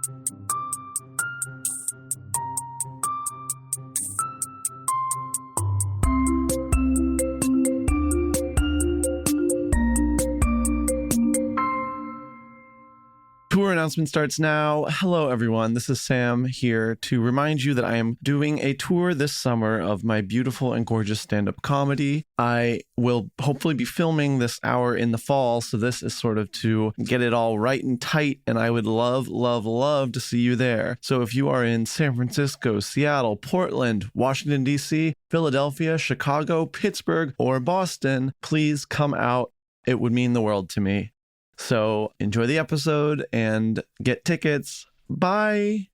Tour announcement starts now. Hello, everyone. This is Sam here to remind you that I am doing a tour this summer of my beautiful and gorgeous stand-up comedy. I will hopefully be filming this hour in the fall, so this is sort of to get it all right and tight, and I would love, love, love to see you there. So if you are in San Francisco, Seattle, Portland, Washington, D.C., Philadelphia, Chicago, Pittsburgh, or Boston, please come out. It would mean the world to me. So enjoy the episode and get tickets. Bye.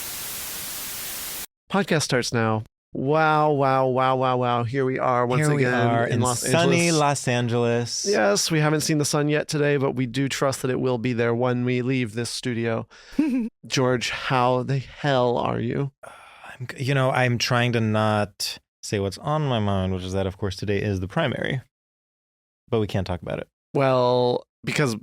Podcast starts now. Wow. Here we are once again in Los sunny Angeles. Los Angeles. Yes, we haven't seen the sun yet today, but we do trust that it will be there when we leave this studio. George, how the hell are you? I'm trying to not say what's on my mind, which is that, of course, today is the primary, but we can't talk about it. Well, because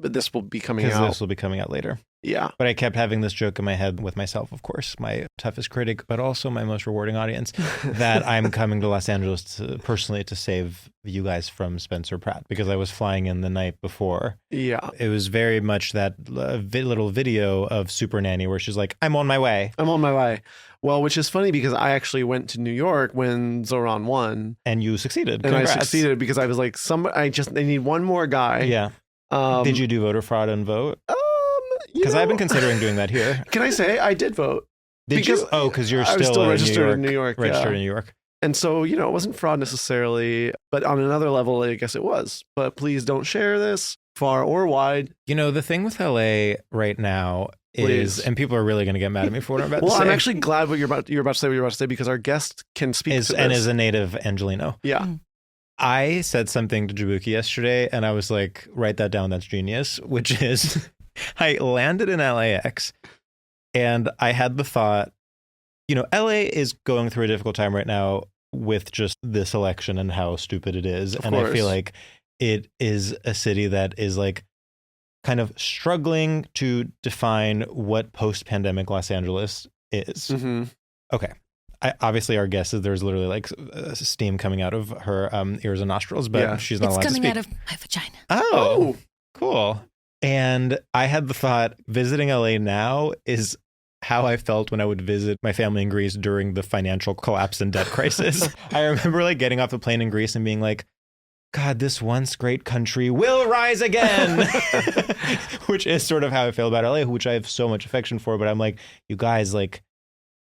this will be coming out. Because this will be coming out later. Yeah. But I kept having this joke in my head with myself, of course, my toughest critic, but also my most rewarding audience, that I'm coming to Los Angeles personally to save you guys from Spencer Pratt, because I was flying in the night before. Yeah. It was very much that little video of Super Nanny where she's like, I'm on my way. Well, which is funny because I actually went to New York when Zoran won. And you succeeded. And Congrats. I succeeded because I was like, they need one more guy. Yeah. Did you do voter fraud and vote? Because I've been considering doing that here. Can I say I did vote? Did you? Oh, because you're I was still registered in New York. Registered in New York. And so, it wasn't fraud necessarily, but on another level, I guess it was. But please don't share this far or wide. The thing with LA right now is, and people are really going to get mad at me for what I'm about to say. Well, I'm actually glad you're about to say because our guest can speak to this. And is a native Angelino. Yeah. I said something to Jabuki yesterday, and I was like, write that down, that's genius, which is I landed in LAX, and I had the thought, LA is going through a difficult time right now with just this election and how stupid it is. And I feel like it is a city that is like kind of struggling to define what post-pandemic Los Angeles is. Mm-hmm. Okay. Obviously, our guess is there's literally like steam coming out of her ears and nostrils, but she's not allowed to speak. It's coming out of my vagina. Oh, cool. And I had the thought, visiting LA now is how I felt when I would visit my family in Greece during the financial collapse and debt crisis. I remember like getting off the plane in Greece and being like, God, this once great country will rise again, which is sort of how I feel about LA, which I have so much affection for. But I'm like, you guys, like,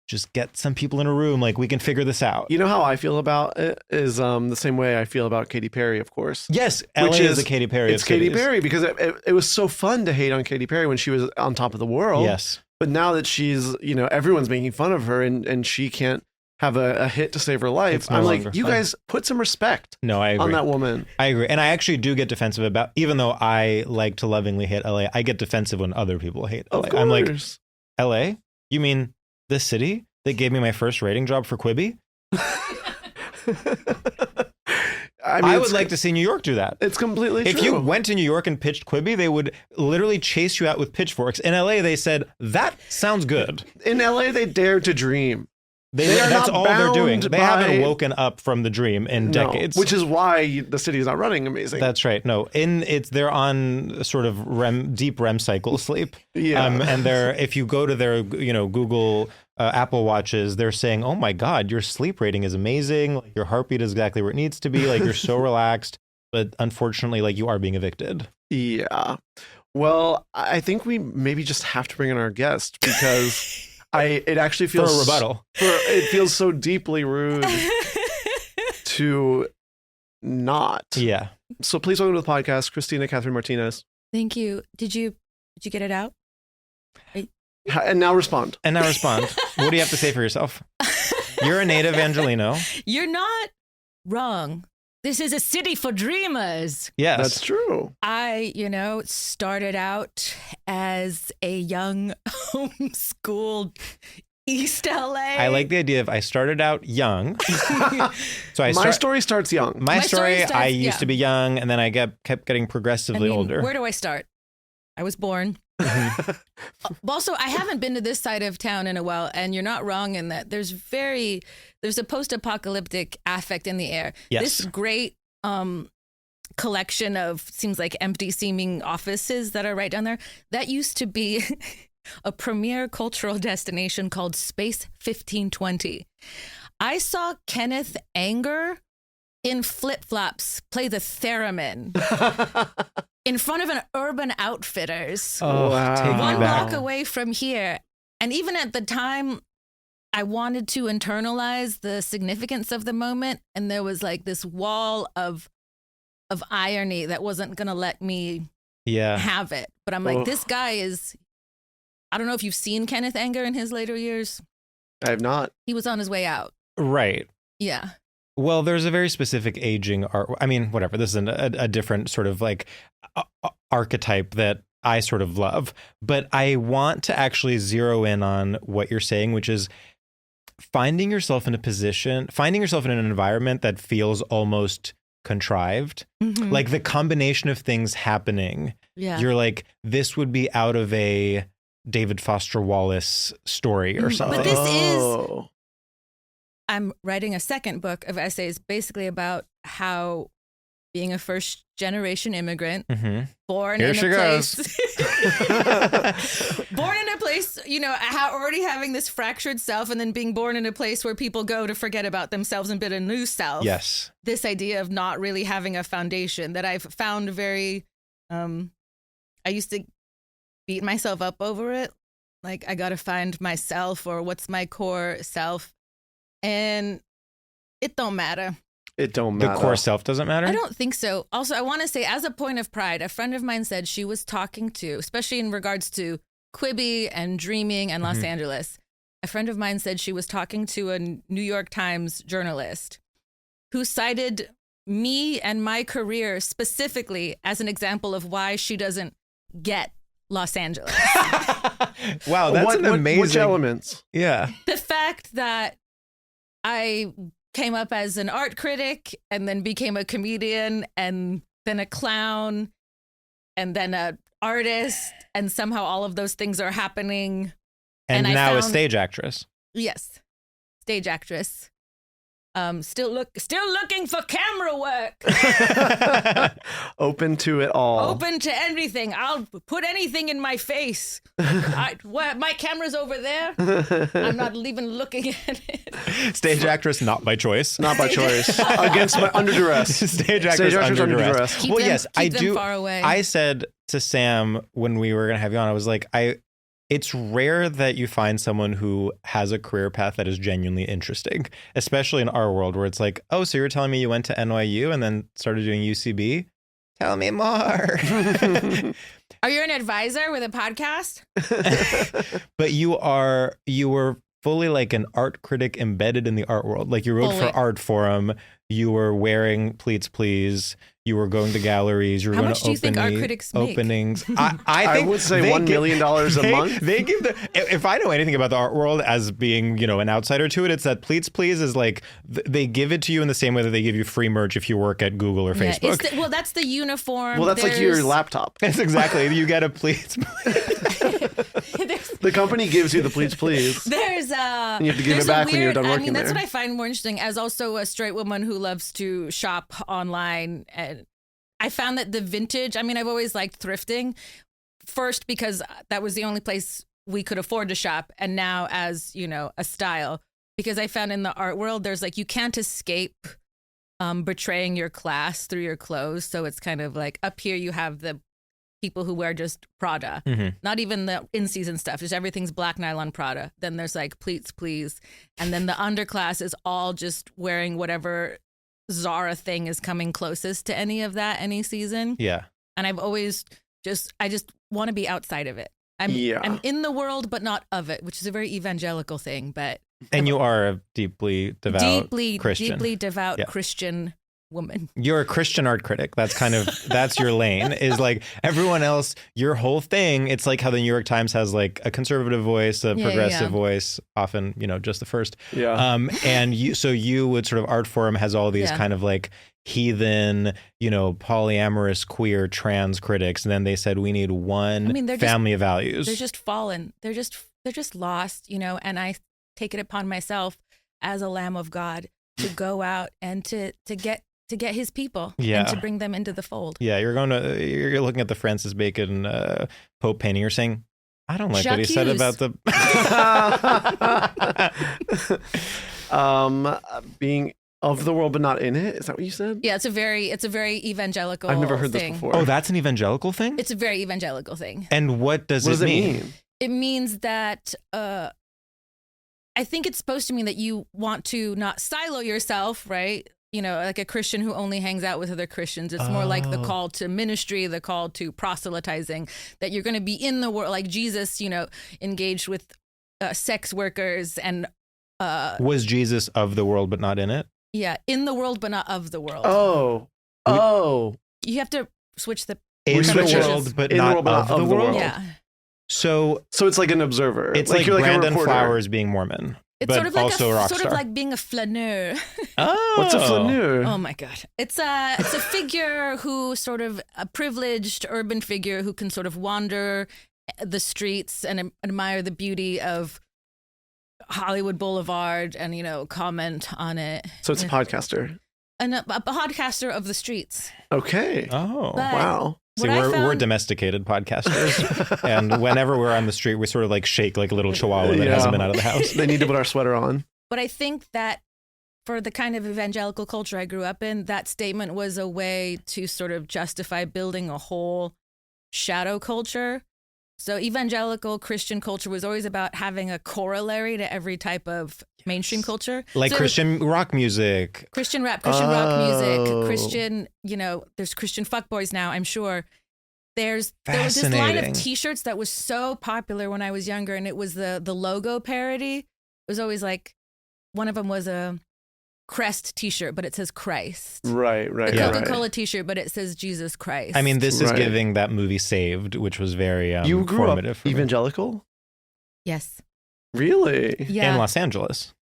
just get some people in a room. Like, we can figure this out. You know how I feel about it is the same way I feel about Katy Perry, of course. Yes, LA is a Katy Perry. It's Katy Perry because it was so fun to hate on Katy Perry when she was on top of the world. Yes. But now that she's, everyone's making fun of her and she can't have a hit to save her life. I'm like, you guys put some respect I agree. on that woman. I agree. And I actually do get defensive about, even though I like to lovingly hate LA, I get defensive when other people hate LA. Of course. I'm like, LA? You mean this city that gave me my first writing job for Quibi? I would like to see New York do that. It's completely true. If you went to New York and pitched Quibi, they would literally chase you out with pitchforks. In LA, they said, that sounds good. In LA, they dared to dream. That's all they're doing. They haven't woken up from the dream in decades. Which is why the city is not running amazing. That's right. No, they're on sort of deep REM cycle sleep. Yeah. And if you go to their Google Apple Watches, they're saying, oh my God, your sleep rating is amazing. Like, your heartbeat is exactly where it needs to be. Like, you're so relaxed. But unfortunately, like, you are being evicted. Yeah. Well, I think we maybe just have to bring in our guest because it actually feels for a rebuttal. It feels so deeply rude to not. Yeah. So please welcome to the podcast, Christina Catherine Martinez. Thank you. Did you get it out? And now respond. What do you have to say for yourself? You're a native Angelino. You're not wrong. This is a city for dreamers. Yes. That's true. I, started out as a young homeschooled East LA. I like the idea of I started out young. So my story starts young. My story I used to be young, and then I kept getting progressively older. Where do I start? I was born Also, I haven't been to this side of town in a while, and you're not wrong in that there's a post-apocalyptic affect in the air. Yes. This great collection of seems like empty seeming offices that are right down there, that used to be a premier cultural destination called Space 1520. I saw Kenneth Anger in flip-flops play the theremin in front of an Urban Outfitters. Oh, Wow. take me One back. block away from here. And even at the time, I wanted to internalize the significance of the moment. And there was like this wall of irony that wasn't going to let me have it. But I'm like, this guy is, I don't know if you've seen Kenneth Anger in his later years. I have not. He was on his way out. Right. Yeah. Well, there's a very specific aging art. I mean, whatever. This is a different sort of like archetype that I sort of love. But I want to actually zero in on what you're saying, which is finding yourself in an environment that feels almost contrived. Mm-hmm. Like the combination of things happening. Yeah. You're like, this would be out of a David Foster Wallace story or something. But this is, Oh. I'm writing a second book of essays basically about how being a first generation immigrant, born Here in she a goes. place, born in a place, you know, already having this fractured self and then being born in a place where people go to forget about themselves and build a new self. Yes. This idea of not really having a foundation that I've found very, I used to beat myself up over it. Like, I got to find myself, or what's my core self. And it don't matter. It don't matter. The core self doesn't matter? I don't think so. Also, I want to say, as a point of pride, a friend of mine said she was talking to, especially in regards to Quibi and dreaming and Los Angeles, a friend of mine said she was talking to a New York Times journalist who cited me and my career specifically as an example of why she doesn't get Los Angeles. Wow, that's an amazing... Which elements? Yeah. The fact that I came up as an art critic and then became a comedian and then a clown and then an artist, and somehow all of those things are happening. And I now a found- stage actress. Yes, stage actress. Still looking for camera work. Open to it all. Open to anything. I'll put anything in my face. My camera's over there. I'm not even looking at it. Stage actress, not by choice. Not by choice. Against my under duress. Stage actress under duress. Keep Well, them- yes, keep I them do. far away. I said to Sam when we were going to have you on, I was like, it's rare that you find someone who has a career path that is genuinely interesting, especially in our world where it's like, oh, so you're telling me you went to NYU and then started doing UCB? Tell me more. Are you an advisor with a podcast? But you were fully like an art critic embedded in the art world. Like you wrote for Art Forum. You were wearing pleats please. You were going to galleries. You were How going much to do you think art critics make? openings. I I think would say they $1 million a month. They give if I know anything about the art world as being, an outsider to it, it's that pleats please is like they give it to you in the same way that they give you free merch if you work at Google or Yeah, Facebook. that's the uniform. Well, that's like your laptop. That's exactly. You get a pleats. The company gives you the please. There's You have to give there's it back a when you're weird- done I working mean, that's there. what I find more interesting as also a straight woman who loves to shop online. And I found that the vintage, I mean, I've always liked thrifting, first because that was the only place we could afford to shop. And now as, a style, because I found in the art world, there's like, you can't escape betraying your class through your clothes. So it's kind of like up here you have the people who wear just Prada, not even the in-season stuff, just everything's black nylon Prada. Then there's like pleats please. And then the underclass is all just wearing whatever Zara thing is coming closest to any of that any season. Yeah. And I've always I just want to be outside of it. I'm in the world, but not of it, which is a very evangelical thing. But And you are a deeply devout Christian. deeply devout Christian woman. You're a Christian art critic. That's your lane, is like everyone else, your whole thing. It's like how the New York Times has like a conservative voice, a progressive voice, often, just the first. Yeah. And you would sort of Art Forum has all these kind of like heathen, polyamorous, queer, trans critics. And then they said, we need one family of values. They're just fallen. They're just lost, and I take it upon myself as a Lamb of God to go out and to get his people and to bring them into the fold. Yeah, you're looking at the Francis Bacon Pope painting. You're saying, I don't like what he said about the being of the world but not in it. Is that what you said? Yeah, it's a very evangelical. I've never heard thing. this before. Oh, that's an evangelical thing? It's a very evangelical thing. And what does it mean? It means that I think it's supposed to mean that you want to not silo yourself, right? Like a Christian who only hangs out with other Christians. It's more like the call to ministry, the call to proselytizing, that you're going to be in the world, like Jesus, engaged with sex workers and... Was Jesus of the world but not in it? Yeah, in the world but not of the world. Oh. You have to switch the... In the world but not of the world? Yeah. So it's like an observer. It's like you're Brandon like a Flowers being Mormon. It's but sort of like also a rock sort star. of like being a flaneur. Oh, what's a flaneur? Oh my God! It's a figure who sort of a privileged urban figure who can sort of wander the streets and admire the beauty of Hollywood Boulevard and comment on it. So it's a podcaster. And a podcaster of the streets. Okay. Oh, but wow. See, we're domesticated podcasters, and whenever we're on the street, we sort of like shake like a little chihuahua that hasn't been out of the house. They need to put our sweater on. But I think that for the kind of evangelical culture I grew up in, that statement was a way to sort of justify building a whole shadow culture. So evangelical Christian culture was always about having a corollary to every type of mainstream culture. Like Christian rock music. Christian rap, Christian rock music, Christian, there's Christian fuckboys now, I'm sure. There was this line of t-shirts that was so popular when I was younger, and it was the logo parody. It was always like, one of them was a Crest t-shirt, but it says Christ. Right. A Coca-Cola t-shirt, but it says Jesus Christ. I mean, this is giving that movie Saved, which was very you grew formative. Up evangelical? Yes. Really? Yeah. In Los Angeles.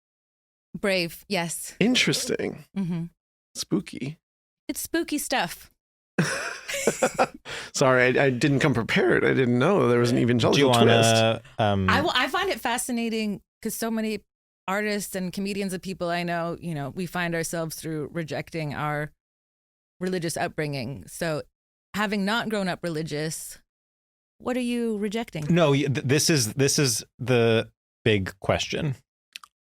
Brave, yes. Interesting. Mm-hmm. Spooky. It's spooky stuff. Sorry, I didn't come prepared. I didn't know there was an evangelical twist. I find it fascinating because so many artists and comedians and people I know, we find ourselves through rejecting our religious upbringing. So having not grown up religious, what are you rejecting? No, this is the big question.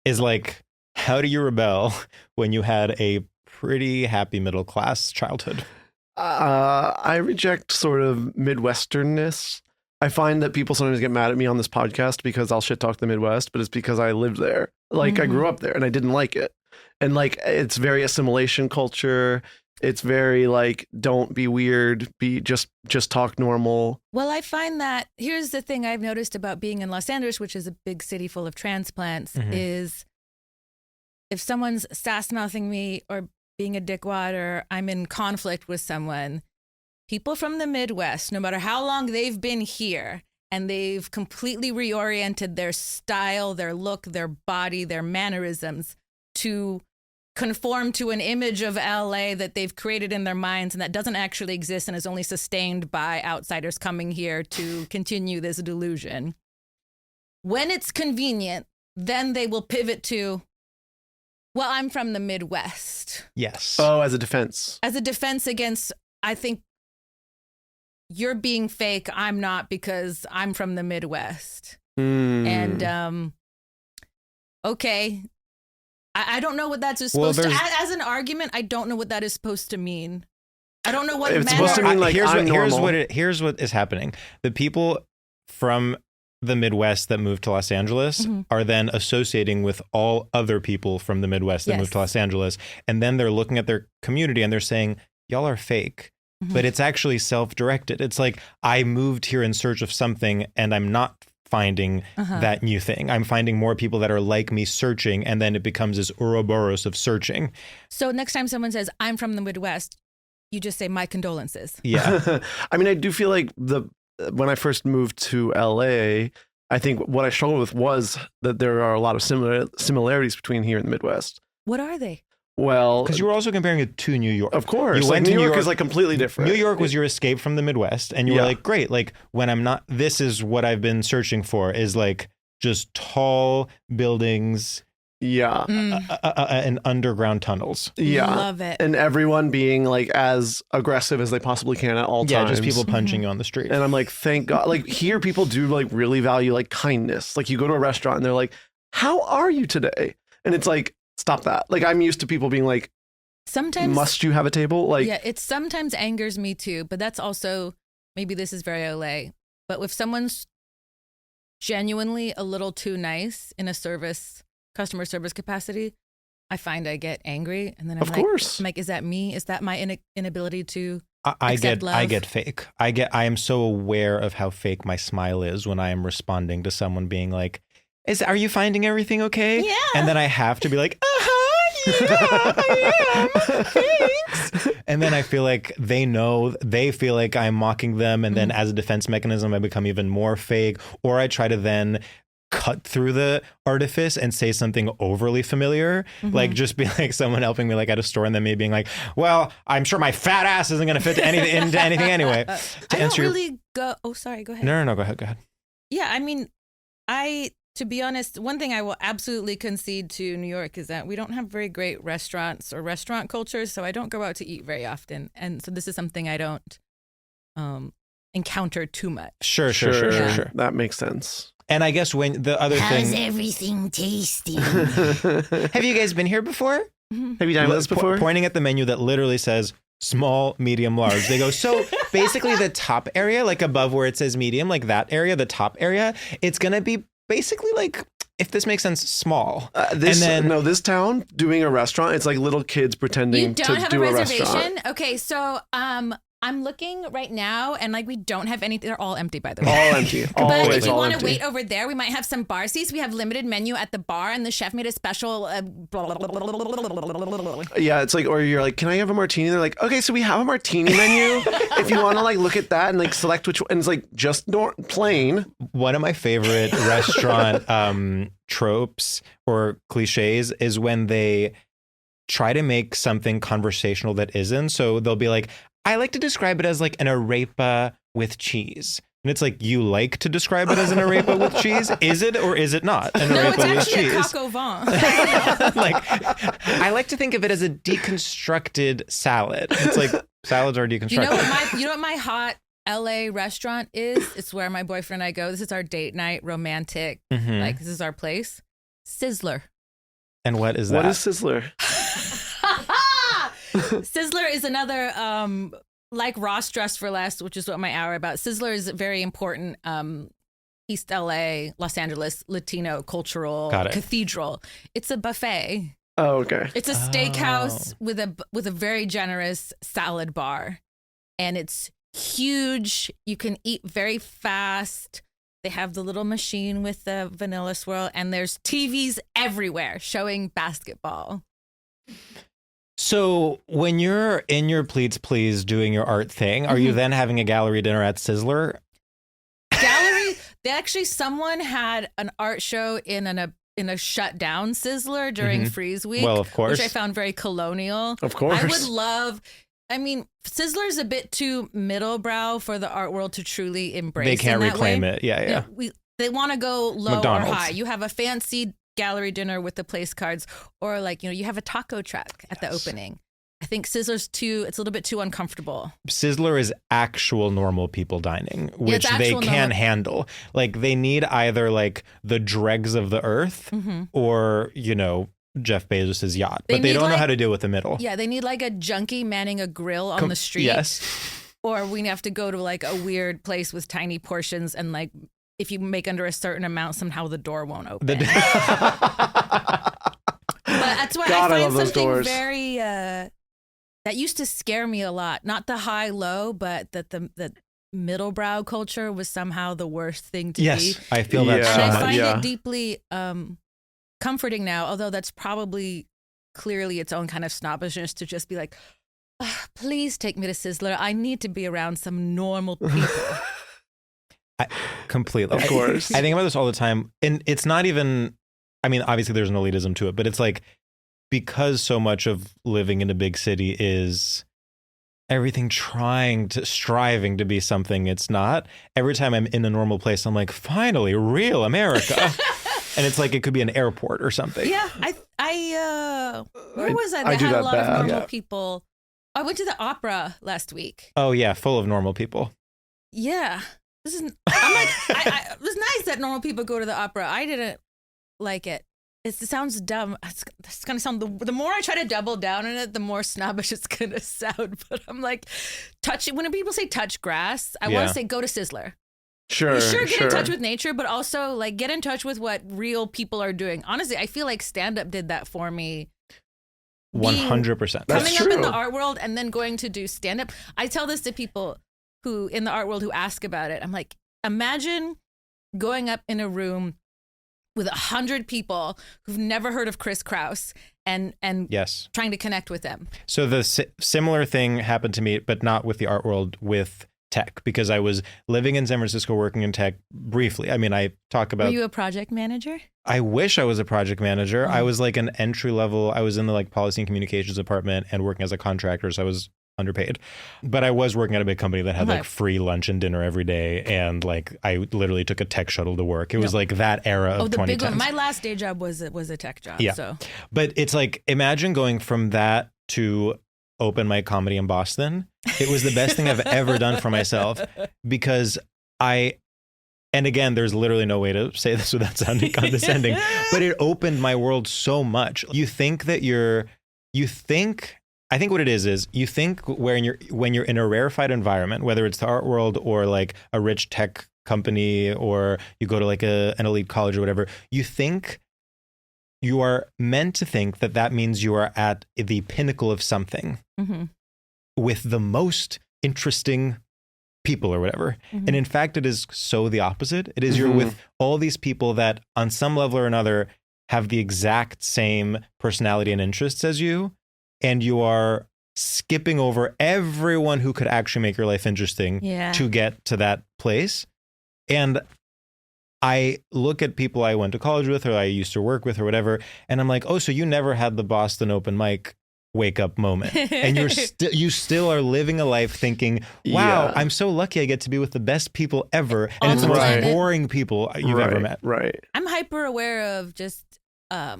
Is like, how do you rebel when you had a pretty happy middle class childhood? I reject sort of Midwesternness. I find that people sometimes get mad at me on this podcast because I'll shit talk the Midwest, but it's because I lived there. Like I grew up there and I didn't like it. And like, it's very assimilation culture. It's very like, don't be weird, just talk normal. Well, I find that here's the thing I've noticed about being in Los Angeles, which is a big city full of transplants, is if someone's sass-mouthing me or being a dickwad or I'm in conflict with someone, people from the Midwest, no matter how long they've been here, and they've completely reoriented their style, their look, their body, their mannerisms to conform to an image of LA that they've created in their minds and that doesn't actually exist and is only sustained by outsiders coming here to continue this delusion. When it's convenient, then they will pivot to, well, I'm from the Midwest. Yes. Oh, as a defense. As a defense against, I think, you're being fake, I'm not, because I'm from the Midwest. And, okay. I don't know what that's supposed to, as an argument, I don't know what that is supposed to mean. I don't know what it's supposed to mean. Like, here's what is happening. The people from the Midwest that moved to Los Angeles are then associating with all other people from the Midwest that moved to Los Angeles. And then they're looking at their community and they're saying, y'all are fake. But it's actually self-directed. It's like, I moved here in search of something and I'm not finding that new thing. I'm finding more people that are like me searching, and then it becomes this Ouroboros of searching. So next time someone says, I'm from the Midwest, you just say, my condolences. Yeah. I mean, I do feel like when I first moved to LA, I think what I struggled with was that there are a lot of similarities between here and the Midwest. What are they? Well, Because you were also comparing it to New York. of course. You Like, went New to York is like completely different. New York was your escape from the Midwest. And you were Yeah. like, great. Like when I'm not, this is what I've been searching for, is like just tall buildings Yeah. and underground tunnels. Yeah. Love it. And everyone being like as aggressive as they possibly can at all Yeah, times. just people punching you on the street. And I'm like, thank God. Like here, people do like really value like kindness. Like you go to a restaurant and they're like, how are you today? And it's like, stop that. Like I'm used to people being like, Sometimes, must you have a table? Like, yeah, it sometimes angers me too, but that's also, maybe this is very Olay, but if someone's genuinely a little too nice in a customer service capacity, I find I get angry. And then of course. I'm like, is that me? Is that my inability to I accept get love? fake. I am so aware of how fake my smile is when I am responding to someone being like, are you finding everything okay? Yeah. And then I have to be like, yeah, I am. Thanks. And then I feel like they feel like I'm mocking them. And then as a defense mechanism, I become even more fake. Or I try to then cut through the artifice and say something overly familiar, like just be like someone helping me like at a store and then me being like, well, I'm sure my fat ass isn't going to fit into anything anyway. I don't really go. Oh, sorry. Go ahead. No, go ahead. Yeah, I mean, to be honest, one thing I will absolutely concede to New York is that we don't have very great restaurants or restaurant cultures, so I don't go out to eat very often. And so this is something I don't encounter too much. Sure. That makes sense. And I guess when the other How's thing, everything tasting? have you guys been here before? Have you done this before? Pointing at the menu that literally says small, medium, large. They go, so basically the top area, like above where it says medium, like that area, the top area, it's going to be basically like, if this makes sense, small. This and then, this town doing a restaurant, it's like little kids pretending You don't to have do a a reservation? restaurant. Okay, so I'm looking right now, and like we don't have any. They're all empty, by the way. All empty. But Always if you all want to empty. wait over there, we might have some bar seats. We have limited menu at the bar, and the chef made a special. Yeah, it's like, or you're like, can I have a martini? They're like, okay, so we have a martini menu. If you want to like look at that and like select which one, and it's like just plain. one of my favorite restaurant tropes or cliches is when they try to make something conversational that isn't. So they'll be like, I like to describe it as like an arepa with cheese. And it's like, you like to describe it as an arepa with cheese? Is it or is it not an No, arepa it's with actually a cheese? coq au vin. Like, I like to think of it as a deconstructed salad. It's like salads are deconstructed. You know what my hot LA restaurant is? It's where my boyfriend and I go. This is our date night, romantic. Mhm. Like this is our place. Sizzler. And what is that? What is Sizzler? Sizzler is another like Ross Dress for Less, which is what my hour about. Sizzler is a very important East LA, Los Angeles Latino cultural Got it. cathedral. It's a buffet. Oh, okay. It's a steakhouse with a very generous salad bar, and it's huge. You can eat very fast. They have the little machine with the vanilla swirl, and there's TVs everywhere showing basketball. So when you're in your Please doing your art thing, are you then having a gallery dinner at Sizzler? Gallery. Someone had an art show in a shut down Sizzler during Freeze Week. Well, of course. Which I found very colonial. Of course. I would love. I mean, Sizzler's a bit too middle brow for the art world to truly embrace. They can't in that reclaim way. it. Yeah. They want to go low McDonald's. or high. You have a fancy gallery dinner with the place cards, or like, you have a taco truck at the opening. I think Sizzler's it's a little bit too uncomfortable. Sizzler is actual normal people dining, which it's they actual can normal- handle. Like they need either like the dregs of the earth or, Jeff Bezos's yacht, They but they need, don't know like- how to deal with the middle. Yeah, they need like a junkie manning a grill on the street. Yes. Or we have to go to like a weird place with tiny portions, and like if you make under a certain amount, somehow the door won't open. But that's why God, I I find love those something doors. very that used to scare me a lot. Not the high low, but that the middle brow culture was somehow the worst thing to be. Yes, I feel that Yeah. so And I much. find Yeah. it deeply comforting now, although that's probably clearly its own kind of snobbishness to just be like, please take me to Sizzler. I need to be around some normal people. Completely. Of course. I think about this all the time. And it's not even, I mean, obviously there's an elitism to it, but it's like because so much of living in a big city is everything striving to be something it's not. Every time I'm in a normal place, I'm like, finally, real America. And it's like it could be an airport or something. Yeah, where was I? I They do had a that lot bad. of normal Yeah. people. I went to the opera last week. Oh yeah, full of normal people. Yeah, I'm like, it was nice that normal people go to the opera. I didn't like it. It sounds dumb. It's gonna sound the more I try to double down on it, the more snobbish it's gonna sound. But I'm like, when people say touch grass, I want to say go to Sizzler. Sure, Get in touch with nature, but also like get in touch with what real people are doing. Honestly, I feel like stand-up did that for me. 100%. That's Coming up in the true. art world and then going to do stand-up. I tell this to people who in the art world who ask about it. I'm like, imagine going up in a room with 100 people who've never heard of Chris Kraus and Yes. trying to connect with them. So the similar thing happened to me, but not with the art world, with tech, because I was living in San Francisco working in tech briefly. I mean, I talk about... Were you a project manager? I wish I was a project manager. I was like an entry level. I was in the like policy and communications department and working as a contractor. So I was underpaid, but I was working at a big company that had like free lunch and dinner every day. And like, I literally took a tech shuttle to work. It was like that era of 2010s. Big one. My last day job was a tech job. Yeah. So. But it's like, imagine going from that to open mic comedy in Boston. It was the best thing I've ever done for myself, because and again, there's literally no way to say this without sounding condescending, but it opened my world so much. I think what it is you think when you're in a rarefied environment, whether it's the art world or like a rich tech company, or you go to like an elite college or whatever, you are meant to think that means you are at the pinnacle of something with the most interesting people or whatever. And in fact, it is so the opposite. It is you're with all these people that on some level or another have the exact same personality and interests as you. And you are skipping over everyone who could actually make your life interesting to get to that place. And I look at people I went to college with or I used to work with or whatever, and I'm like, oh, so you never had the Boston open mic wake up moment. And you still are living a life thinking, wow, I'm so lucky I get to be with the best people ever. And it's the most boring people you've ever met. Right. I'm hyper aware of just, I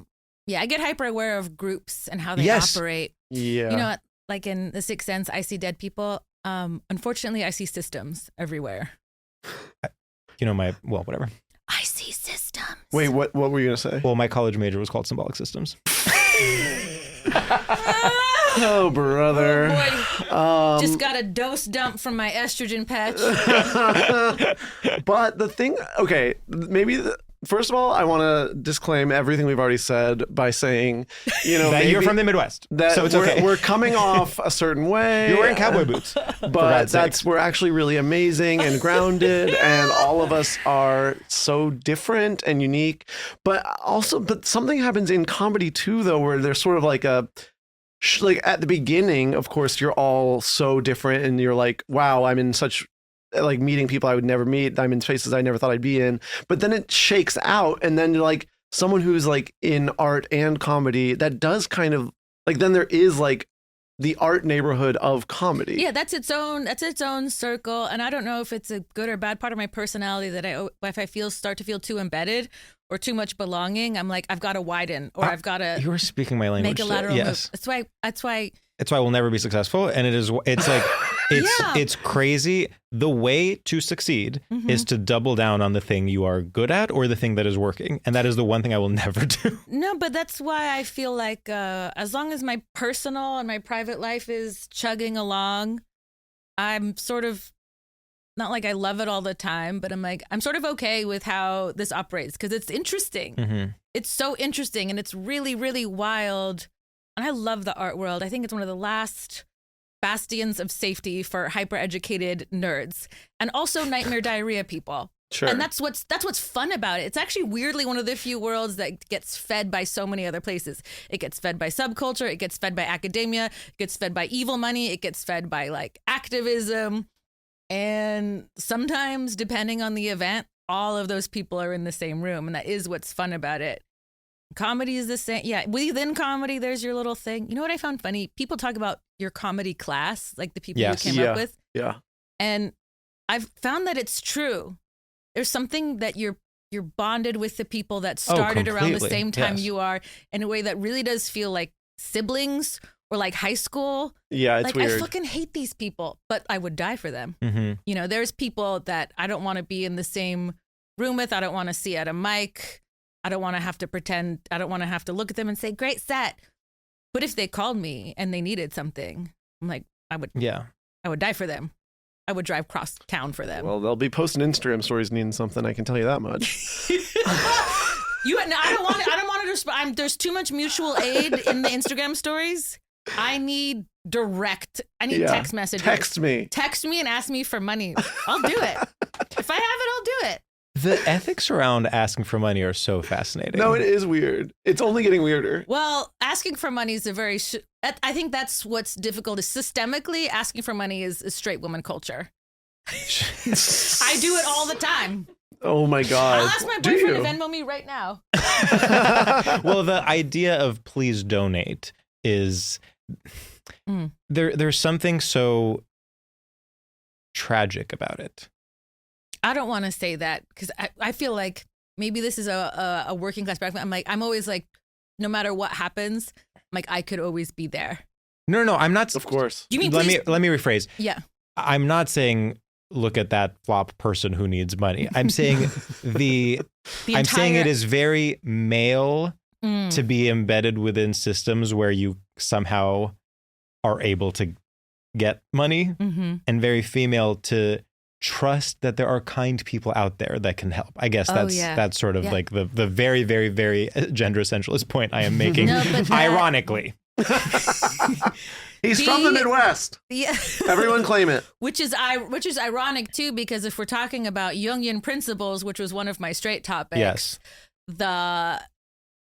get hyper aware of groups and how they operate. Yeah. You know, like in The Sixth Sense, I see dead people. Unfortunately, I see systems everywhere. Whatever. I see systems. Wait, what were you going to say? Well, my college major was called symbolic systems. Oh, brother. Oh, boy. Just got a dose dump from my estrogen patch. But the thing, okay, first of all, I want to disclaim everything we've already said by saying, that you're from the Midwest, so it's okay. We're coming off a certain way. You're wearing cowboy boots, but we're actually really amazing and grounded, and all of us are so different and unique. But something happens in comedy too, though, where there's sort of like like at the beginning, of course, you're all so different, and you're like, wow, I'm in such like meeting people I would never meet. I'm in spaces I never thought I'd be in. But then it shakes out, and then you're like someone who's like in art and comedy that does kind of like, then there is like the art neighborhood of comedy. Yeah, that's its own circle. And I don't know if it's a good or bad part of my personality that if I start to feel too embedded or too much belonging, I'm like, I've got to widen, or I've got to. You're speaking my language. Make a lateral move. That's why. It's why we'll never be successful. And it's like, it's crazy. The way to succeed is to double down on the thing you are good at or the thing that is working. And that is the one thing I will never do. No, but that's why I feel like as long as my personal and my private life is chugging along, I'm sort of not like I love it all the time, but I'm sort of okay with how this operates because it's interesting. It's so interesting, and it's really, really wild. And I love the art world. I think it's one of the last bastions of safety for hyper-educated nerds and also nightmare diarrhea people. Sure. And that's what's fun about it. It's actually weirdly one of the few worlds that gets fed by so many other places. It gets fed by subculture. It gets fed by academia. It gets fed by evil money. It gets fed by like activism. And sometimes, depending on the event, all of those people are in the same room. And that is what's fun about it. comedy is the same. Yeah, within comedy, there's your little thing. You know what I found funny? People talk about your comedy class, like the people Yes. you came up with. Yeah. And I've found that it's true. There's something that you're bonded with the people that started around the completely. same time Yes. you are in a way that really does feel like siblings or like high school. Yeah, it's like weird. I fucking hate these people, but I would die for them. Mm-hmm. You know, there's people that I don't want to be in the same room with. I don't want to see at a mic. I don't want to have to pretend. I don't want to have to look at them and say, great set. But if they called me and they needed something, I'm like, I would die for them. I would drive cross town for them. Well, they'll be posting Instagram stories needing something. I can tell you that much. I don't want to respond. There's too much mutual aid in the Instagram stories. I need text messages. Text me and ask me for money. I'll do it. If I have it, I'll do it. The ethics around asking for money are so fascinating. No, it is weird. It's only getting weirder. Well, asking for money is I think that's what's difficult is systemically asking for money is straight woman culture. I do it all the time. Oh my God. I'll ask my boyfriend to Venmo me right now. Well, the idea of please donate is there's something so tragic about it. I don't want to say that because I feel like maybe this is a working class background. I'm always like, no matter what happens, like I could always be there. No, I'm not. Of course. You mean let me rephrase. Yeah. I'm not saying look at that flop person who needs money. I'm saying I'm saying it is very male to be embedded within systems where you somehow are able to get money, and very female to trust that there are kind people out there that can help. I guess that's sort of like the very, very, very gender essentialist point I am making, ironically. He's from the Midwest. Yeah. Everyone claim it. Which is ironic too, because if we're talking about Jungian principles, which was one of my straight topics, yes, the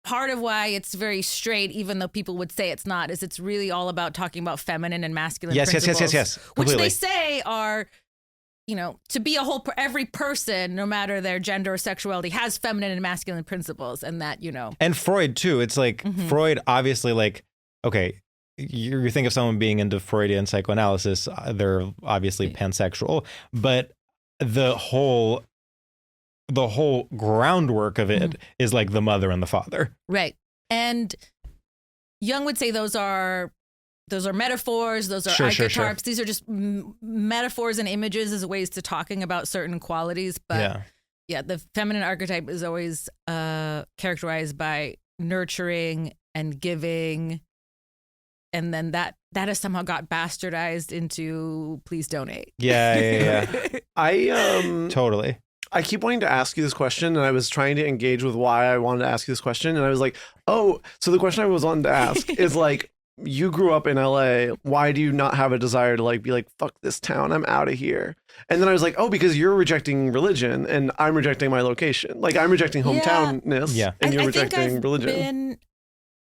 part of why it's very straight, even though people would say it's not, is it's really all about talking about feminine and masculine principles. Yes. Which they say are, you know, to be every person, no matter their gender or sexuality, has feminine and masculine principles, and that, you know. And Freud too. It's like Freud, obviously, like, okay, you think of someone being into Freudian psychoanalysis, they're obviously pansexual, but the whole groundwork of it is like the mother and the father. Right. And Jung would say those are metaphors, those are archetypes. Sure. These are just metaphors and images as ways to talking about certain qualities. But yeah, the feminine archetype is always characterized by nurturing and giving. And then that has somehow got bastardized into please donate. Yeah. Totally. I keep wanting to ask you this question, and I was trying to engage with why I wanted to ask you this question. And I was like, oh, so the question I was wanting to ask is like, you grew up in LA. Why do you not have a desire to like be like, fuck this town, I'm out of here? And then I was like, oh, because you're rejecting religion and I'm rejecting my location. Like I'm rejecting hometownness and you're rejecting religion.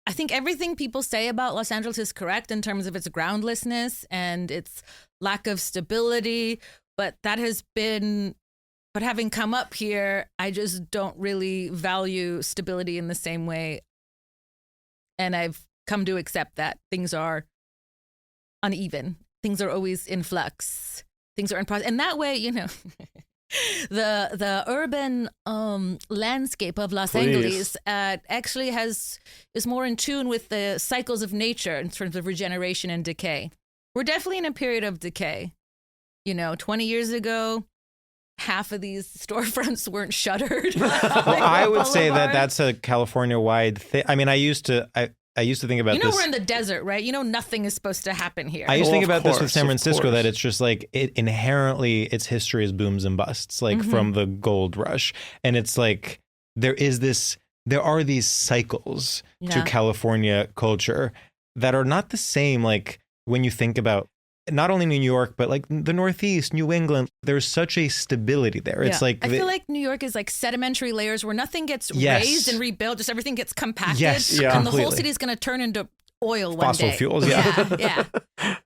I think everything people say about Los Angeles is correct in terms of its groundlessness and its lack of stability. But having come up here, I just don't really value stability in the same way. And I've come to accept that things are uneven. Things are always in flux. Things are in process. And that way, you know, the urban landscape of Los Angeles actually is more in tune with the cycles of nature in terms of regeneration and decay. We're definitely in a period of decay. You know, 20 years ago, half of these storefronts weren't shuttered. Well, I would say that that's a California-wide thing. I mean, I used to think about this. You know, we're in the desert, right? You know, nothing is supposed to happen here. I used to think about this with San Francisco, that it's just like inherently its history is booms and busts, like from the gold rush. And it's like there are these cycles to California culture that are not the same. Like when you think about not only New York, but like the Northeast, New England, there's such a stability there. It's like I feel like New York is like sedimentary layers where nothing gets raised and rebuilt, just everything gets compacted. And the whole city is going to turn into oil one day. Fossil fuels, yeah.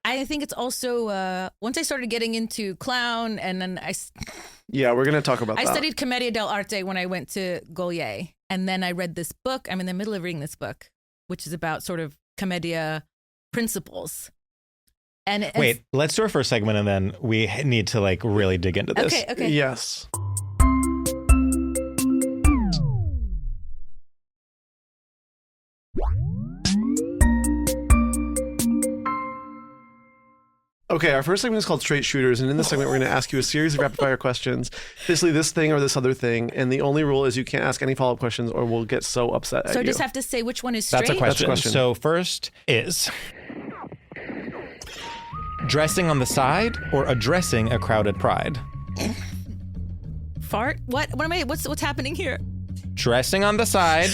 I think it's also, once I started getting into clown and then we're going to talk about that. I studied Commedia dell'arte when I went to Golier. And then I read this book. I'm in the middle of reading this book, which is about sort of commedia principles. And Wait, let's do our first segment and then we need to like really dig into this. Okay. Yes. Okay, our first segment is called Straight Shooters, and in this segment, we're going to ask you a series of rapid-fire questions. Basically, this thing or this other thing, and the only rule is you can't ask any follow-up questions or we'll get so upset at So I you. just have to say which one is straight? That's a question. That's a question. So first is dressing on the side or addressing a crowded pride? Fart? What am I? What's happening here? Dressing on the side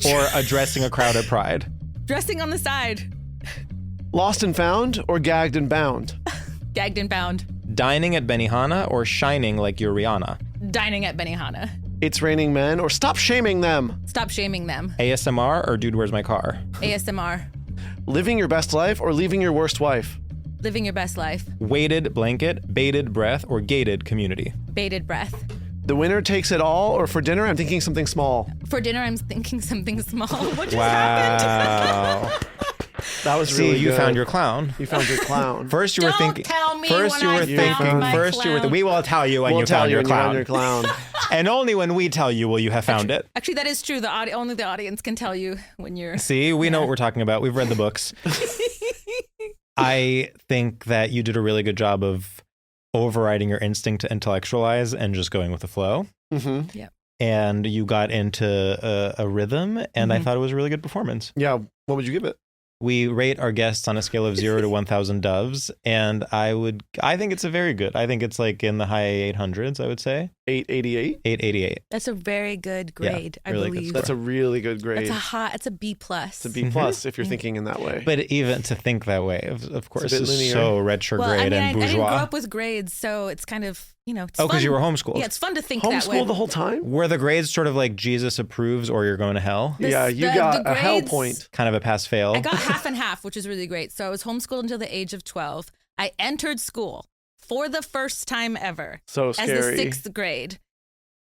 or addressing a crowded pride? Dressing on the side. Lost and found or gagged and bound? Gagged and bound. Dining at Benihana or shining like you're Rihanna? Dining at Benihana. It's raining men or stop shaming them? Stop shaming them. ASMR or Dude, Where's My Car? ASMR. Living your best life or leaving your worst wife? Living your best life. Weighted blanket, bated breath, or gated community? Bated breath. The winner takes it all, or for dinner, I'm thinking something small. For dinner, I'm thinking something small. What just happened? Wow. That was See, really you good. found your clown. You found your clown. First you were Don't thinking. tell me First when you I were found thinking. my First you were. clown. We will tell you when We'll you tell found you your when you found clown. your clown. And only when we tell you will you have found it. Actually, that is true. Only the audience can tell you when you're. See, we know what we're talking about. We've read the books. I think that you did a really good job of overriding your instinct to intellectualize and just going with the flow. Mm-hmm. Yeah. And you got into a rhythm, and I thought it was a really good performance. Yeah. What would you give it? We rate our guests on a scale of 0 to 1,000 doves, and I think it's a very good. I think it's like in the high 800s, I would say. 888? 888. That's a very good grade, I really good believe. That's a really good grade. It's a B plus. It's a B plus if you're thinking in that way. But even to think that way, of course, bit is linear. so retrograde Well, I mean, and I didn't bourgeois. grow up with grades, so it's kind of, it's Oh, because fun. you were homeschooled. Yeah, it's fun to think that way. Homeschool the whole time? Were the grades sort of like Jesus approves or you're going to hell? Yeah, you got a hell point. Kind of a pass fail. I got half and half, which is really great. So I was homeschooled until the age of 12. I entered school for the first time ever So scary. as the sixth grade.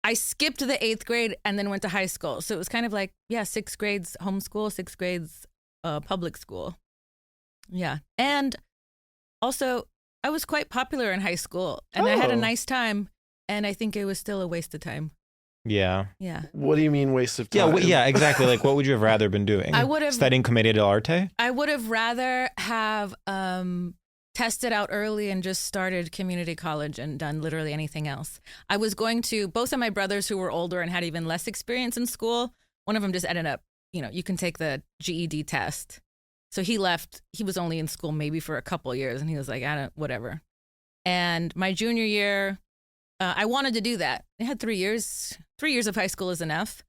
I skipped the eighth grade and then went to high school. So it was kind of like, 6 grades homeschool, 6 grades public school. Yeah. And also, I was quite popular in high school and I had a Oh. nice time. And I think it was still a waste of time. Yeah. Yeah. What do you mean waste of Yeah, time? yeah, exactly. Like, what would you have rather been doing? I would have- Studying Commedia dell'arte? I would have rather have tested out early and just started community college and done literally anything else. I was going to, both of my brothers who were older and had even less experience in school, one of them just ended up, you can take the GED test. So he left, he was only in school maybe for a couple of years and he was like, whatever. And my junior year, I wanted to do that. I had 3 years. 3 years of high school is enough.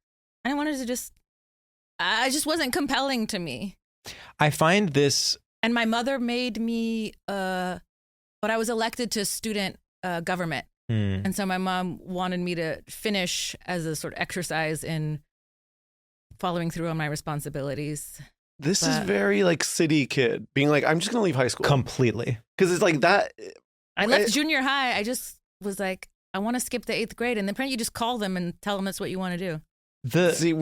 And I wanted to I just wasn't compelling to me. I find this... And my mother made me, but I was elected to student government. And so my mom wanted me to finish as a sort of exercise in following through on my responsibilities. This is very like city kid being like, I'm just going to leave high school. Completely. Because it's like that. I left junior high. I just was like, I want to skip the 8th grade. And then apparently you just call them and tell them that's what you want to do. See,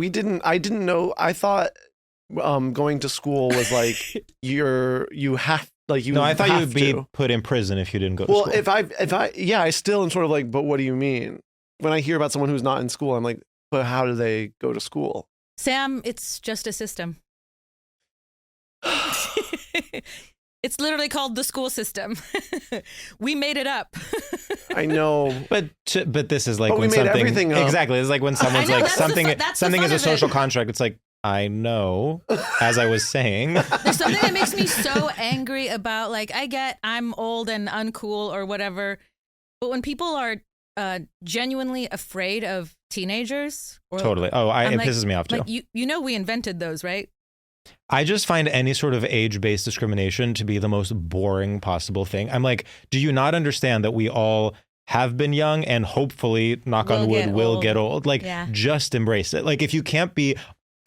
I didn't know. I thought going to school was like, you have, like you No, I thought you have would be to. put in prison if you didn't go to Well, school. I still am sort of like, but what do you mean? When I hear about someone who's not in school, I'm like, but how do they go to school? Sam, it's just a system. It's literally called the school system. We made it up. I know. But this is like But we when made something... everything up. Exactly. It's like when someone's know, like, that's the something fun is a of it. social contract. It's like, I know, as I was saying. There's something that makes me so angry about, like, I'm old and uncool or whatever, but when people are genuinely afraid of teenagers, or Totally. Oh, I'm it like- pisses me off too. like we invented those, right? I just find any sort of age-based discrimination to be the most boring possible thing. I'm like, do you not understand that we all have been young and hopefully, knock on wood, will get old? Like, Yeah. just embrace it. Like, if you can't be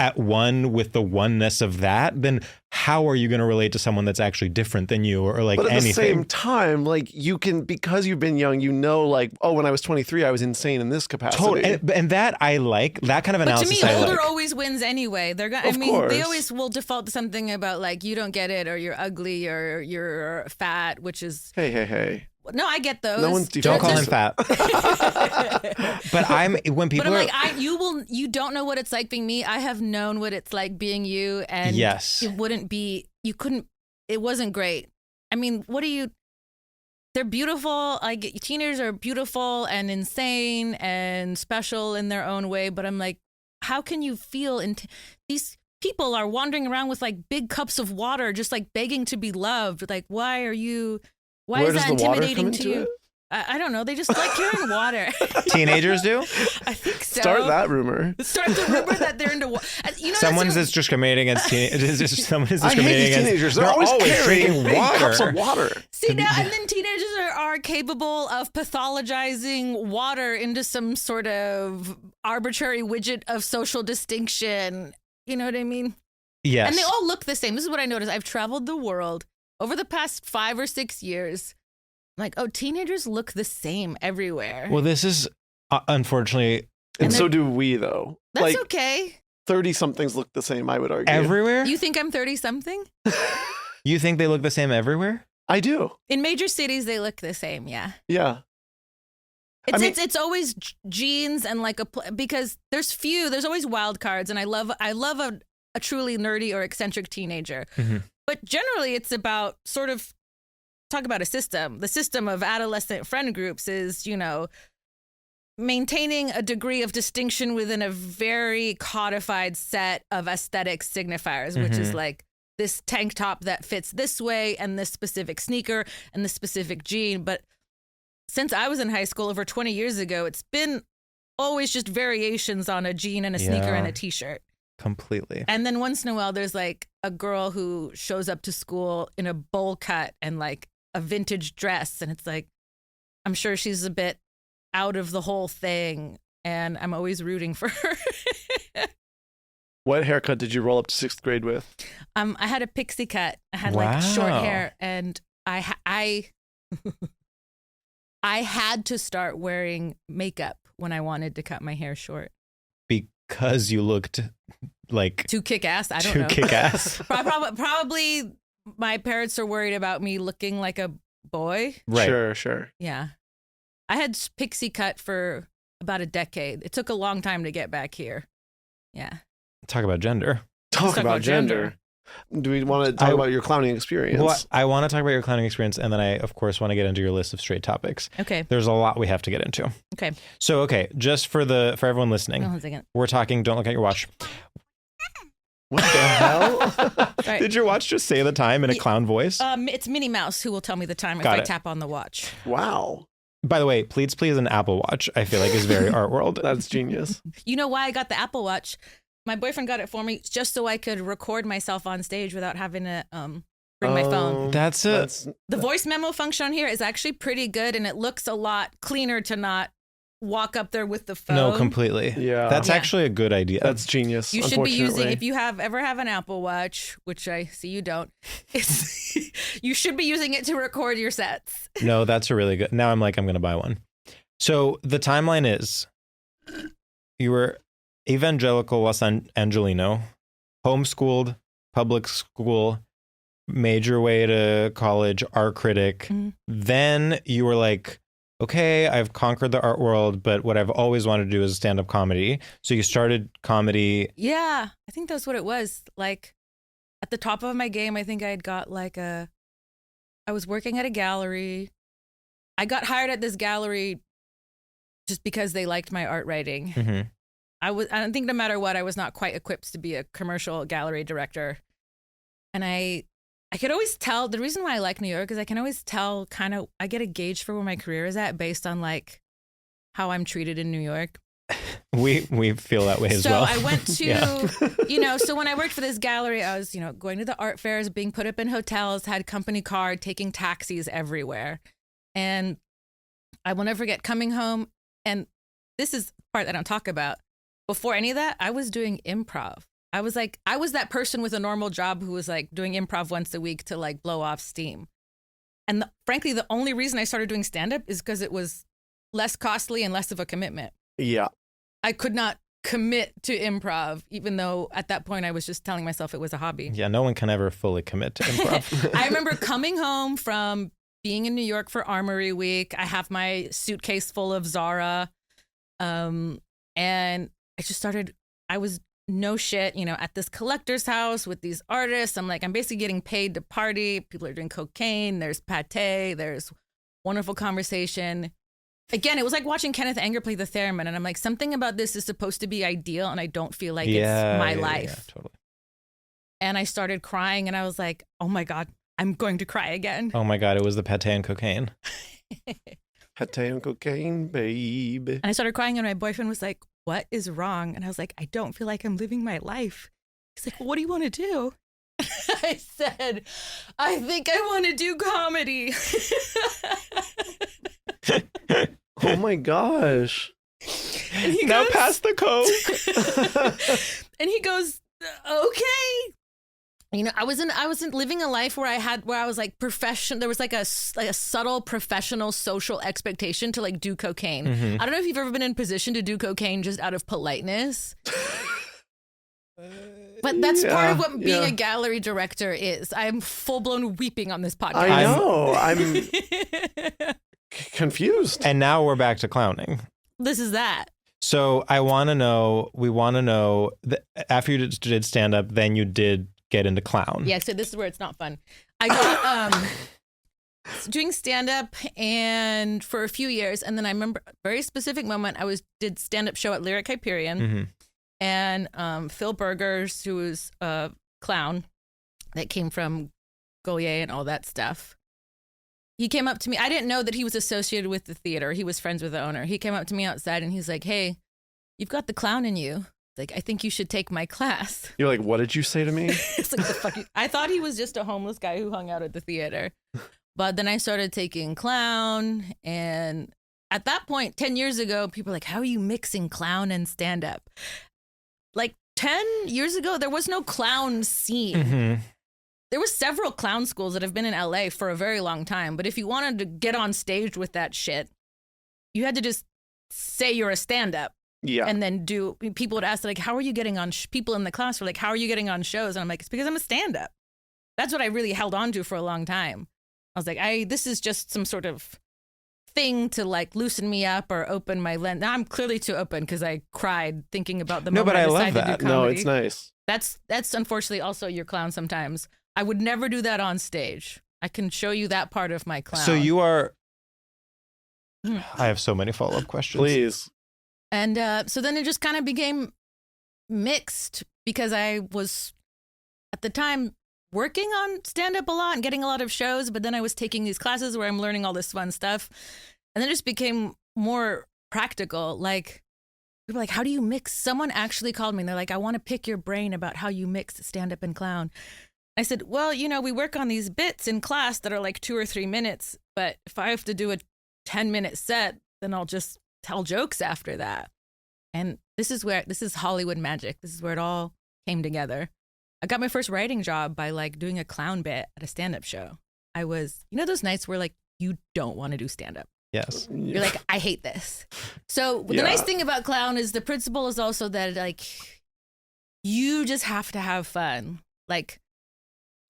at one with the oneness of that, then how are you going to relate to someone that's actually different than you or like But at anything? the same time, like you can, because you've been young, you know, like, oh, when I was 23, I was insane in this capacity. Totally. And that I like, that kind of But to analysis me, I older like. always wins anyway. They're gonna. I Of mean, course. they always will default to something about like you don't get it, or you're ugly, or you're fat, which is Hey. no, I get those. No one's Don't call him fat. But when people But I'm are, like, you don't know what it's like being me. I have known what it's like being you, and Yes. it wasn't great. I mean, they're beautiful. Like teenagers are beautiful and insane and special in their own way. But I'm like, how can you feel? These people are wandering around with like big cups of water, just like begging to be loved. Like, why Where is does that the water intimidating come to into you? it? I don't know. They just like carrying water. teenagers do, I think so. Start that rumor. Start the rumor that they're into water. You know, someone that's is discriminating against teenagers. Someone is I hate discriminating these against teenagers. They're always carrying drinking big cups water. of water. See now, and then teenagers are capable of pathologizing water into some sort of arbitrary widget of social distinction. You know what I mean? Yes. And they all look the same. This is what I noticed. I've traveled the world over the past 5 or 6 years. I'm like, oh, teenagers look the same everywhere. Well, this is unfortunately And And so then- do we, though. That's Like okay. 30-somethings look the same, I would argue. everywhere. You think I'm 30 something? You think they look the same everywhere? I do. In major cities, they look the same. Yeah. Yeah. It's, mean- it's always jeans and like because there's always wild cards, and I love a truly nerdy or eccentric teenager. Mhm. But generally, it's about sort of talk about a system. The system of adolescent friend groups is, maintaining a degree of distinction within a very codified set of aesthetic signifiers, which is like this tank top that fits this way and this specific sneaker and this specific jean. But since I was in high school over 20 years ago, it's been always just variations on a jean and a sneaker and Yeah. a t-shirt. Completely. And then once in a while, there's like a girl who shows up to school in a bowl cut and like a vintage dress. And it's like, I'm sure she's a bit out of the whole thing. And I'm always rooting for her. What haircut did you roll up to 6th grade with? I had a pixie cut. I had like short Wow. hair, and I had to start wearing makeup when I wanted to cut my hair short. Because you looked like To kick ass? I don't too know. kick ass. Probably my parents are worried about me looking like a boy. Right. Sure. Yeah. I had pixie cut for about a decade. It took a long time to get back here. Yeah. Talk about gender. Talk about gender. Do we want to talk about your clowning experience? Well, I want to talk about your clowning experience, and then I, of course, want to get into your list of straight topics. Okay. There's a lot we have to get into. Okay. So, just for everyone listening, Hold on a second. we're talking. Don't look at your watch. What the hell? Right. Did your watch just say the time in a clown voice? It's Minnie Mouse who will tell me the time Got if I it. tap on the watch. Wow. By the way, Please Please an Apple Watch, I feel like is very art world. That's genius. You know why I got the Apple Watch? My boyfriend got it for me just so I could record myself on stage without having to bring my phone. That's it. That's The voice memo function on here is actually pretty good, and it looks a lot cleaner to not walk up there with the phone. No, completely. Yeah. That's Yeah. actually a good idea. that's genius. You should be using, unfortunately. if you ever have an Apple Watch, which I see you don't, you should be using it to record your sets. No, that's a really good. Now I'm going to buy one. So the timeline is you were evangelical Los Angelino, homeschooled, public school, made your way to college, art critic. Mhm. Then you were like, okay, I've conquered the art world, but what I've always wanted to do is stand-up comedy. So you started comedy. Yeah, I think that's what it was. Like at the top of my game, I think I had got I was working at a gallery. I got hired at this gallery just because they liked my art writing. Mhm. I don't think no matter what, I was not quite equipped to be a commercial gallery director. And I could always tell, the reason why I like New York is I can always tell I get a gauge for where my career is at based on like how I'm treated in New York. We feel that way as So well. I went to, Yeah. so when I worked for this gallery, I was, going to the art fairs, being put up in hotels, had company card, taking taxis everywhere. And I will never forget coming home. And this is the part I don't talk about. Before any of that, I was doing improv. I was that person with a normal job who was like doing improv once a week to like blow off steam. And frankly, the only reason I started doing stand-up is because it was less costly and less of a commitment. Yeah. I could not commit to improv, even though at that point I was just telling myself it was a hobby. Yeah, no one can ever fully commit to improv. I remember coming home from being in New York for Armory Week. I have my suitcase full of Zara. And I just started, I was no shit, at this collector's house with these artists. I'm basically getting paid to party. People are doing cocaine. There's pate. There's wonderful conversation. Again, it was like watching Kenneth Anger play the theremin. And I'm like, something about this is supposed to be ideal. And I don't feel like it's my life. Yeah, totally. And I started crying and I was like, oh my God, I'm going to cry again. Oh my God, it was the pate and cocaine. Pate and cocaine, babe. And I started crying and my boyfriend was like, what is wrong? And I was like, I don't feel like I'm living my life. He's like, well, what do you want to do? I said, I think I want to do comedy. Oh my gosh. And he Now goes, pass the coke. and he goes, okay. I wasn't living a life where I was like professional. There was like a subtle professional social expectation to like do cocaine. Mm-hmm. I don't know if you've ever been in position to do cocaine just out of politeness. But that's part of what being a gallery director is. I'm full blown weeping on this podcast. I know. I'm confused. And now we're back to clowning. This is that. So we want to know that after you did stand up, then you did get into clown. Yeah, so this is where it's not fun. I got doing stand up and for a few years, and then I remember a very specific moment. I did stand up show at Lyric Hyperion, Mm-hmm. and Phil Burgers, who was a clown that came from Gaulier and all that stuff. He came up to me. I didn't know that he was associated with the theater. He was friends with the owner. He came up to me outside and he's like, "Hey, you've got the clown in you. Like, I think you should take my class." You're like, what did you say to me? It's like, the fuck I thought he was just a homeless guy who hung out at the theater. But then I started taking clown. And at that point, 10 years ago, people were like, how are you mixing clown and stand up? Like 10 years ago, there was no clown scene. Mm-hmm. There were several clown schools that have been in LA for a very long time. But if you wanted to get on stage with that shit, you had to just say you're a stand-up. Yeah. And then people would ask, like, how are you getting on, people in the class were like, how are you getting on shows? And I'm like, it's because I'm a stand-up. That's what I really held on to for a long time. I was like, this is just some sort of thing to like loosen me up or open my lens. Now I'm clearly too open because I cried thinking about the moment but I love decided to that. do comedy. No, it's nice. That's unfortunately also your clown sometimes. I would never do that on stage. I can show you that part of my clown. So you are... I have so many follow-up questions. Please. And so then it just kind of became mixed because I was, at the time, working on stand-up a lot and getting a lot of shows, but then I was taking these classes where I'm learning all this fun stuff. And then it just became more practical. Like, people were like, how do you mix? Someone actually called me and they're like, I want to pick your brain about how you mix stand-up and clown. I said, well, we work on these bits in class that are like 2 or 3 minutes, but if I have to do a 10-minute set, then I'll just tell jokes after that. And this is Hollywood magic. This is where it all came together. I got my first writing job by like doing a clown bit at a stand-up show. I was, those nights where like you don't want to do stand-up. Yes. You're like, I hate this. So the nice thing about clown is the principle is also that like you just have to have fun. Like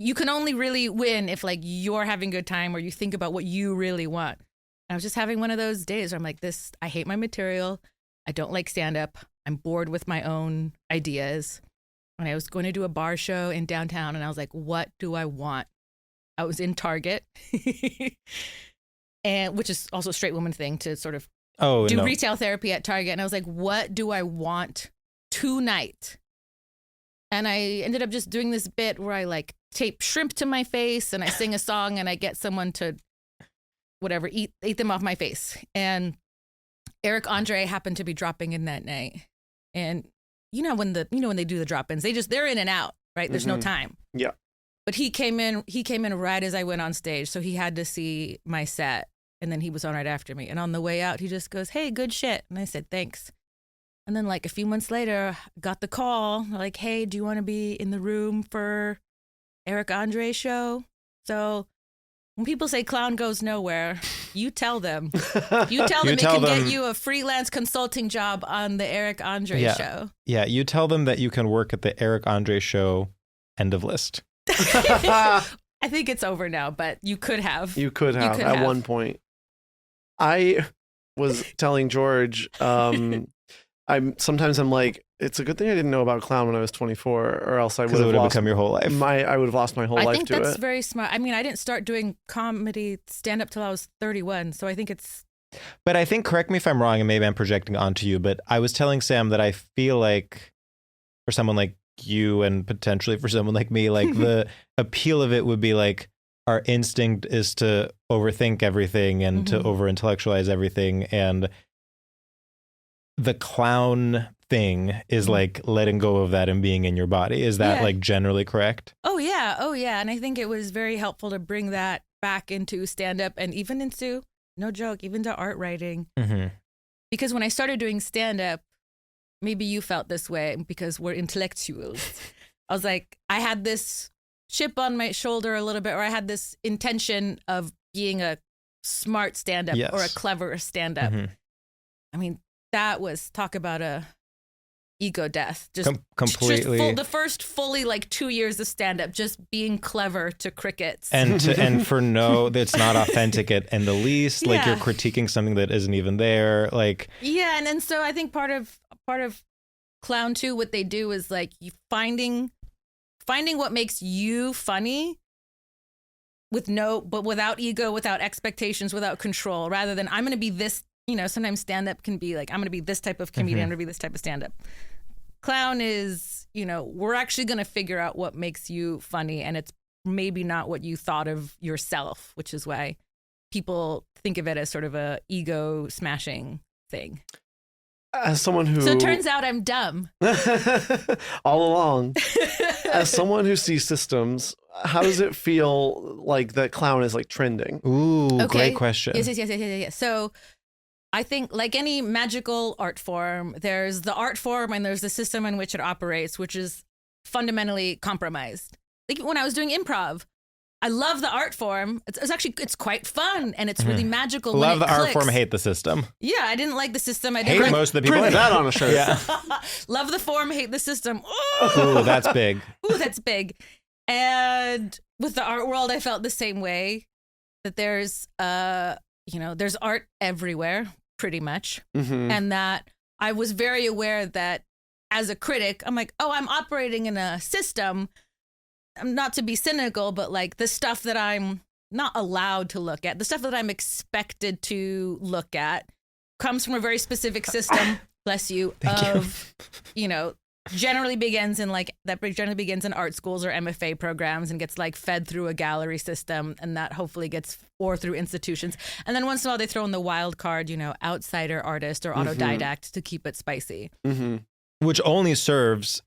you can only really win if like you're having a good time or you think about what you really want. I was just having one of those days where I'm like, I hate my material. I don't like stand-up. I'm bored with my own ideas. And I was going to do a bar show in downtown, and I was like, what do I want? I was in Target, and which is also a straight woman thing to sort of do retail therapy at Target. And I was like, what do I want tonight? And I ended up just doing this bit where I like tape shrimp to my face, and I sing a song, and I get someone to whatever, eat them off my face. And Eric Andre happened to be dropping in that night. And when they do the drop-ins, they're in and out, right? There's no time. Yeah. But he came in right as I went on stage. So he had to see my set. And then he was on right after me. And on the way out, he just goes, hey, good shit. And I said, thanks. And then like a few months later, got the call like, hey, do you want to be in the room for Eric Andre's show? So when people say clown goes nowhere, you tell them. You tell them it can get you a freelance consulting job on the Eric Andre show. Yeah, you tell them that you can work at the Eric Andre show. End of list. I think it's over now, but you could have. You could have at one point. I was telling George, I'm like, it's a good thing I didn't know about clown when I was 24, or else I would have become your whole life. I would have lost my whole life to it. I think that's very smart. I mean, I didn't start doing comedy stand-up till I was 31, so I think it's... But I think, correct me if I'm wrong, and maybe I'm projecting onto you, but I was telling Sam that I feel like for someone like you and potentially for someone like me, like the appeal of it would be like our instinct is to overthink everything and to over-intellectualize everything, and the clown thing is like letting go of that and being in your body. Is that like generally correct? Oh yeah. And I think it was very helpful to bring that back into stand-up and even into, no joke, even to art writing. Because when I started doing stand-up, maybe you felt this way because we're intellectuals. I was like, I had this chip on my shoulder a little bit, or I had this intention of being a smart stand-up or a clever stand-up. I mean, that was, talk about a ego death. Just completely. The first fully like 2 years of stand-up, just being clever to crickets. And for that's not authentic in the least. Like you're critiquing something that isn't even there. Like and so I think part of clown too, what they do is like you finding what makes you funny but without ego, without expectations, without control, rather than I'm going to be this. You know, sometimes stand-up can be like, I'm going to be this type of comedian, I'm going to be this type of stand-up. Clown is, we're actually going to figure out what makes you funny, and it's maybe not what you thought of yourself, which is why people think of it as sort of a ego smashing thing. As someone who... So it turns out I'm dumb. All along. As someone who sees systems, how does it feel like that clown is like trending? Ooh, great question. Yes. So I think like any magical art form, there's the art form and there's the system in which it operates, which is fundamentally compromised. Like when I was doing improv, I love the art form. It's quite fun and it's really magical. Love the art form, hate the system. Yeah, I didn't like the system. I didn't hate most of the people. Print that on a shirt. Yeah. Love the form, hate the system. Ooh, that's big. Ooh, that's big. And with the art world, I felt the same way. That there's there's art everywhere, pretty much. And that I was very aware that as a critic, I'm like, oh, I'm operating in a system. I'm not to be cynical, but like the stuff that I'm not allowed to look at, the stuff that I'm expected to look at comes from a very specific system, bless you, generally begins in art schools or MFA programs and gets like fed through a gallery system, and that hopefully gets or through institutions. And then once in a while they throw in the wild card, outsider artist or autodidact to keep it spicy. Which only serves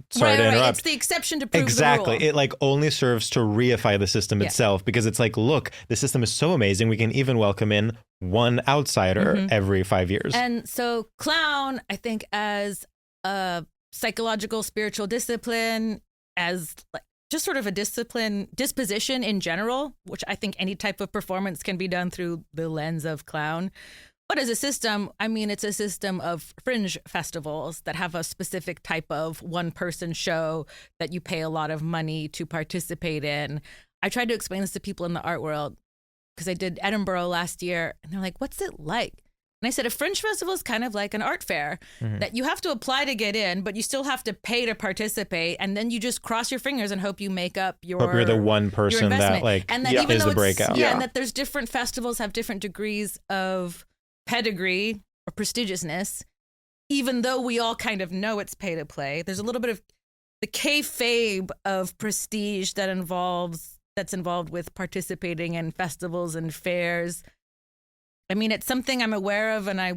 sorry to interrupt. It's the exception to prove exactly. the rule. It like only serves to reify the system itself, because it's like, look, the system is so amazing. We can even welcome in one outsider every 5 years. And so clown, I think, as a psychological spiritual discipline, as like just sort of a disposition in general, which I think any type of performance can be done through the lens of clown. But as a system, I mean, it's a system of fringe festivals that have a specific type of one-person show that you pay a lot of money to participate in. I tried to explain this to people in the art world because I did Edinburgh last year, and they're like, what's it like? And I said, a fringe festival is kind of like an art fair that you have to apply to get in, but you still have to pay to participate. And then you just cross your fingers and hope you make up your Hope you're the one person that like and that is the breakout. And that there's different festivals have different degrees of pedigree or prestigiousness, even though we all kind of know it's pay to play. There's a little bit of the kayfabe of prestige that's involved with participating in festivals and fairs. I mean, it's something I'm aware of and I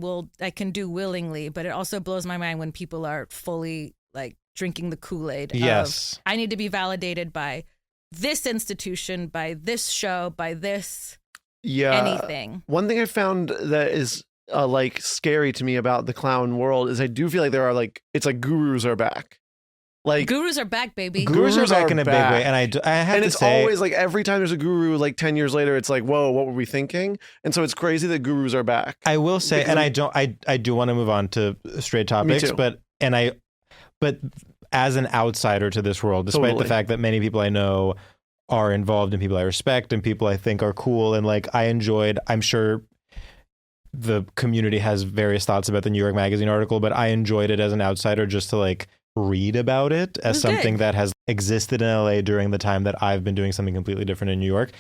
can do willingly, but it also blows my mind when people are fully like drinking the Kool-Aid. Yes. I need to be validated by this institution, by this show, by this anything. One thing I found that is like scary to me about the clown world is I do feel like there are like it's like gurus are back. Like Gurus are back, baby. Gurus are back in a big back. way, and I have and to it's say, always like every time there's a guru, like 10 years later, it's like, whoa, what were we thinking? And so it's crazy that gurus are back. I will say, Because and I do want to move on to straight topics, too. but as an outsider to this world, despite Totally. the fact that many people I know are involved and people I respect and people I think are cool, and like I enjoyed, I'm sure the community has various thoughts about the New York Magazine article, but I enjoyed it as an outsider just to like read about it as was something good. that has existed in LA during the time that I've been doing something completely different in New York.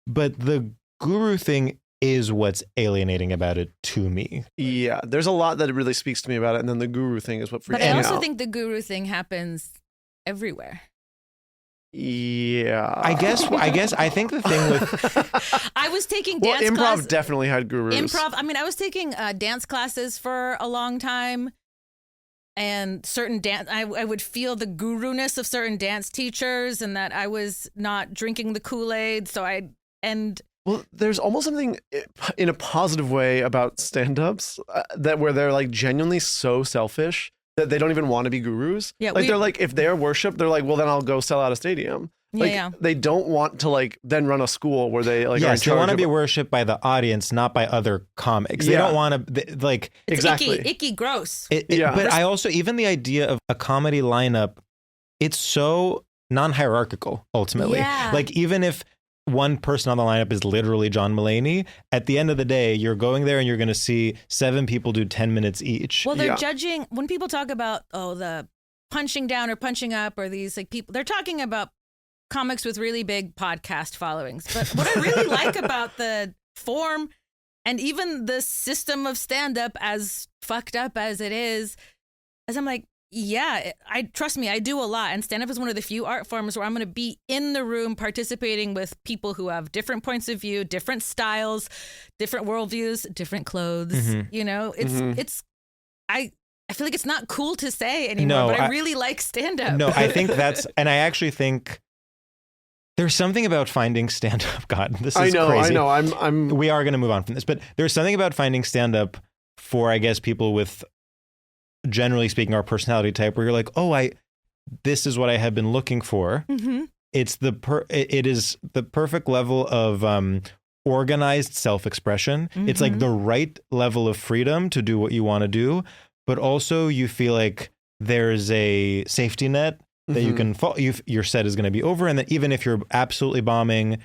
But the guru thing is what's alienating about it to me. Yeah, there's a lot that really speaks to me about it. And then the guru thing is what freaks But I me also out. think the guru thing happens everywhere. Yeah. I think the thing with I was taking well, dance improv class. definitely had gurus. Improv. I mean, I was taking dance classes for a long time, and certain dance. I would feel the guru-ness of certain dance teachers, and that I was not drinking the Kool-Aid. So Well, there's almost something in a positive way about stand-ups that where they're like genuinely so selfish that they don't even want to be gurus. Yeah, like they're like, if they're worship, they're like, well, then I'll go sell out a stadium. Like yeah. they don't want to like then run a school where they like are in yes, they want to charge be of- worshipped by the audience, not by other comics. They Yeah. don't want to like. It's Exactly. icky, gross. Yeah. But I also, even the idea of a comedy lineup, it's so non-hierarchical ultimately. Yeah. Like even if one person on the lineup is literally John Mulaney, at the end of the day, you're going there and you're going to see 7 people do 10 minutes each. Well, they're Yeah. judging when people talk about the punching down or punching up or these like people. They're talking about comics with really big podcast followings. But what I really like about the form and even the system of stand-up, as fucked up as it is I'm like, yeah, trust me, I do a lot. And stand-up is one of the few art forms where I'm going to be in the room participating with people who have different points of view, different styles, different worldviews, different clothes. Mhm. You know, I feel like it's not cool to say anymore, No, but I really like stand-up. No, I think and I actually think there's something about finding stand-up. God, this is crazy. I know. I'm We are going to move on from this, but there's something about finding stand-up for, I guess, people with, generally speaking, our personality type, where you're like, oh, this is what I have been looking for. Mm-hmm. It's it is the perfect level of organized self-expression. It's like the right level of freedom to do what you want to do, but also you feel like there's a safety net that you can fall. Your set is going to be over, and that even if you're absolutely bombing,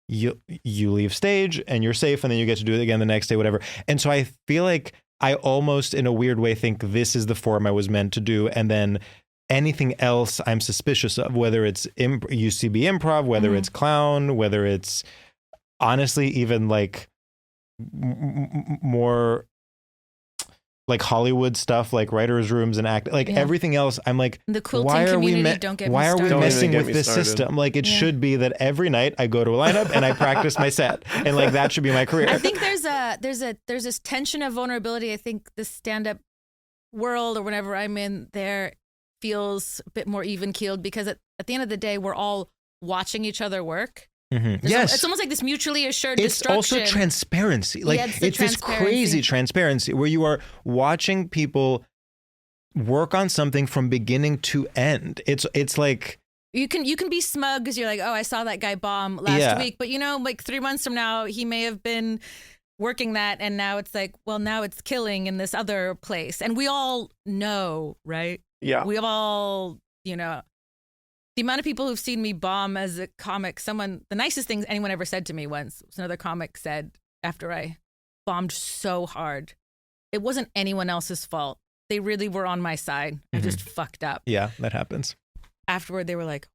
you leave stage and you're safe, and then you get to do it again the next day, whatever. And so I feel like I almost, in a weird way, think this is the form I was meant to do, and then anything else I'm suspicious of, whether it's UCB improv, whether it's clown, whether it's honestly even like more like Hollywood stuff, like writers' rooms and act, like everything else. I'm like, The quilting why are we community, don't get me why are we started. messing Don't even with get me this started. system? Like it should be that every night I go to a lineup and I practice my set, and like that should be my career. I think there's this tension of vulnerability. I think the stand-up world or whenever I'm in there feels a bit more even keeled because at the end of the day, we're all watching each other work. Yes. It's almost like this mutually assured It's destruction. also transparency. Like Yeah, it's the it's this transparency. crazy transparency where you are watching people work on something from beginning to end. It's like You can be smug because you're like, oh, I saw that guy bomb last Yeah. week, but like 3 months from now, he may have been working that, and now it's like, well, now it's killing in this other place, and we all know, right? yeah. We all, the amount of people who've seen me bomb as a comic. The nicest thing anyone ever said to me once was another comic said after I bombed so hard, it wasn't anyone else's fault. They really were on my side. I just fucked up. yeah, that happens. Afterward, they were like,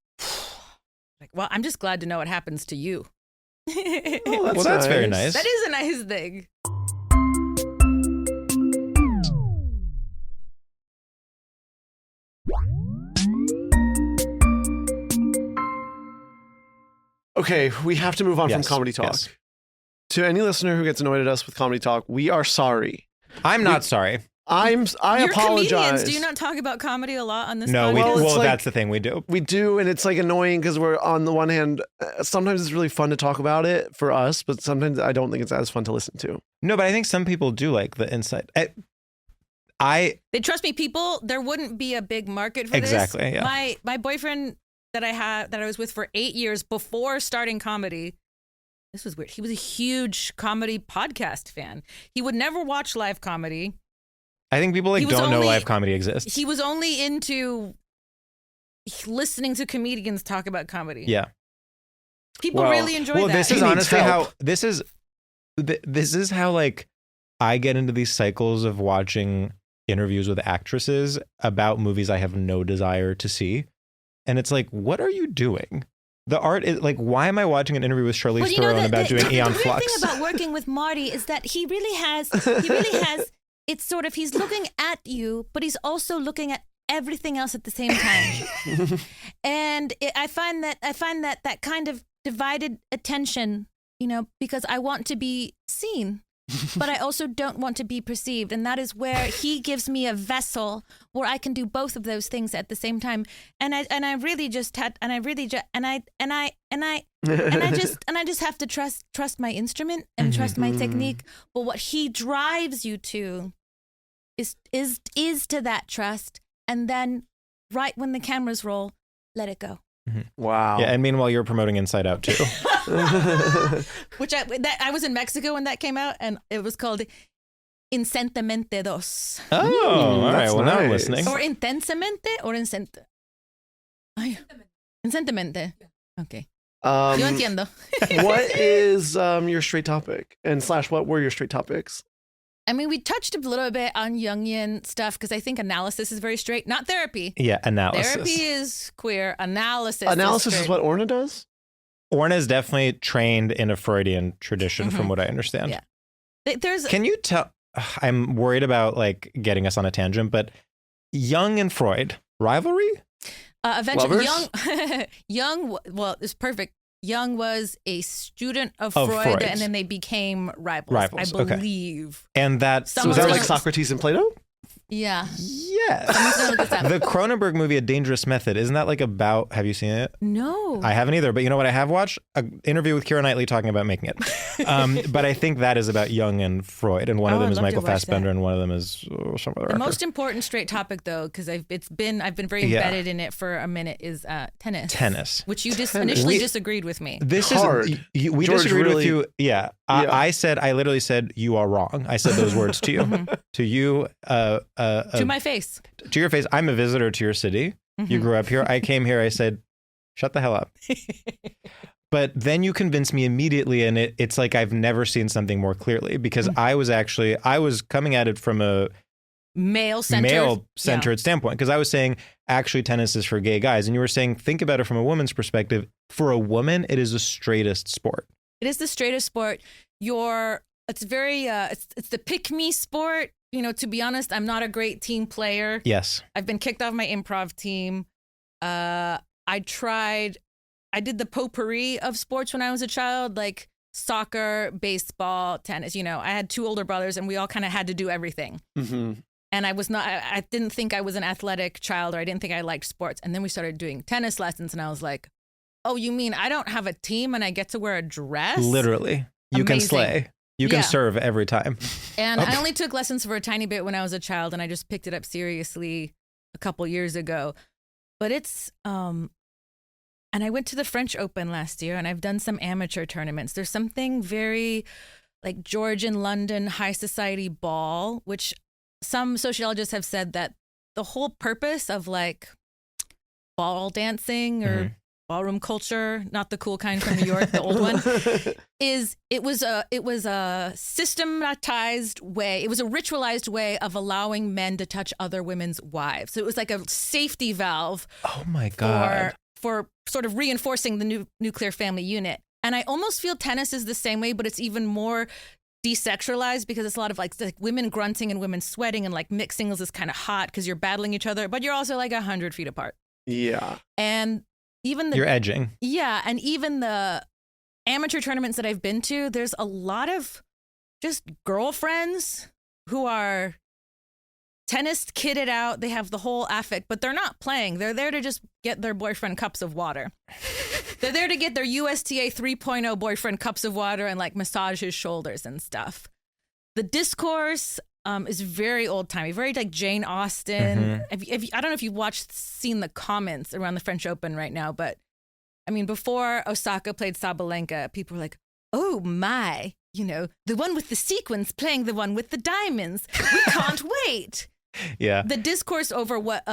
well, I'm just glad to know it happens to you. Oh, Well, that's very nice. That is a nice thing. Okay, we have to move on from Yes, comedy talk. yes. To any listener who gets annoyed at us with comedy talk, we are sorry. I'm not sorry. I You're apologize. comedians. Do you not talk about comedy a lot on this No, podcast? Well, it's like- that's the thing we do. We do, and it's like annoying because we're on the one hand, sometimes it's really fun to talk about it for us, but sometimes I don't think it's as fun to listen to. No, but I think some people do like the insight. They trust me, people. There wouldn't be a big market for Exactly, this. yeah. My boyfriend that I was with for 8 years before starting comedy. This was weird. He was a huge comedy podcast fan. He would never watch live comedy. I think people don't know live comedy exists. He was only into listening to comedians talk about comedy. Yeah. People really enjoy that. This is honestly how this is how like I get into these cycles of watching interviews with actresses about movies I have no desire to see. And it's like, what are you doing? The art is like, why am I watching an interview with Charlize Theron about doing Aeon Flux? The weird thing about working with Marty is that he really has, it's sort of, he's looking at you, but he's also looking at everything else at the same time. And I find that kind of divided attention, because I want to be seen, but I also don't want to be perceived. And that is where he gives me a vessel where I can do both of those things at the same time. And I just have to trust my instrument and trust my technique. But what he drives you to is to that trust. And then right when the cameras roll, let it go. Wow. Yeah, and meanwhile you're promoting Inside Out too. Which I was in Mexico when that came out, and it was called Incentemente Dos. Oh, all right. That's Well, now I'm nice. listening. Or Intensamente or Incente. Incentemente. Okay. Yo entiendo. What is your straight topic? And / what were your straight topics? I mean, we touched a little bit on Jungian stuff because I think analysis is very straight, not therapy. Yeah, analysis. Therapy is queer. Analysis Is what Orna does? Orna is definitely trained in a Freudian tradition, from what I understand. Yeah. Can you tell? I'm worried about like getting us on a tangent, but Jung and Freud rivalry? Eventually, Jung. Well, it's perfect. Jung was a student of Freud, Freud's. and then they became rivals. I believe. Okay. And that So is that like Socrates and Plato? Yeah. Yes. Someone's gonna look this up. The Cronenberg movie, A Dangerous Method, isn't that like about, have you seen it? No. I haven't either, but you know what I have watched? An interview with Keira Knightley talking about making it. But I think that is about Jung and Freud, and one of them is Michael Fassbender, and one of them is some other The actor. most important straight topic, though, because I've been very embedded in it for a minute, is tennis. Tennis. Which you just initially disagreed with me. This Hard. is we George disagreed really- with you. Yeah. I literally said you are wrong. I said those words to you. To you. To my face. To your face. I'm a visitor to your city. You grew up here. I came here. I said, shut the hell up. But then you convinced me immediately, and it's like I've never seen something more clearly, because I was coming at it from a male-centered standpoint, because I was saying actually tennis is for gay guys, and you were saying think about it from a woman's perspective. For a woman, it is the straightest sport. It is the straightest sport. It's very it's the pick-me sport. To be honest, I'm not a great team player. Yes. I've been kicked off my improv team. I did the potpourri of sports when I was a child, like soccer, baseball, tennis. I had 2 older brothers, and we all kind of had to do everything. Mm-hmm. And I didn't think I was an athletic child, or I didn't think I liked sports. And then we started doing tennis lessons, and I was like, oh, you mean I don't have a team and I get to wear a dress? Literally. You can slay. You can serve every time. And I only took lessons for a tiny bit when I was a child, and I just picked it up seriously a couple years ago. But it's, and I went to the French Open last year, and I've done some amateur tournaments. There's something very like Georgian London high society ball, which some sociologists have said that the whole purpose of like ball dancing or ballroom culture, not the cool kind from New York, the old one, is it was a systematized way, it was a ritualized way of allowing men to touch other women's wives. So it was like a safety valve. Oh my God. For sort of reinforcing the nuclear family unit. And I almost feel tennis is the same way, but it's even more desexualized, because it's a lot of like women grunting and women sweating, and like mixed singles is kind of hot because you're battling each other, but you're also like 100 feet apart. Yeah. And even you're edging. Yeah. And even the amateur tournaments that I've been to, there's a lot of just girlfriends who are tennis kitted out. They have the whole affect, but they're not playing. They're there to just get their boyfriend cups of water. They're there to get their USTA 3.0 boyfriend cups of water and like massage his shoulders and stuff. The discourse is very old-timey, very like Jane Austen. I don't know if you've seen the comments around the French Open right now, but I mean, before Osaka played Sabalenka, people were like, oh my, the one with the sequins playing the one with the diamonds. We can't wait. Yeah. The discourse over what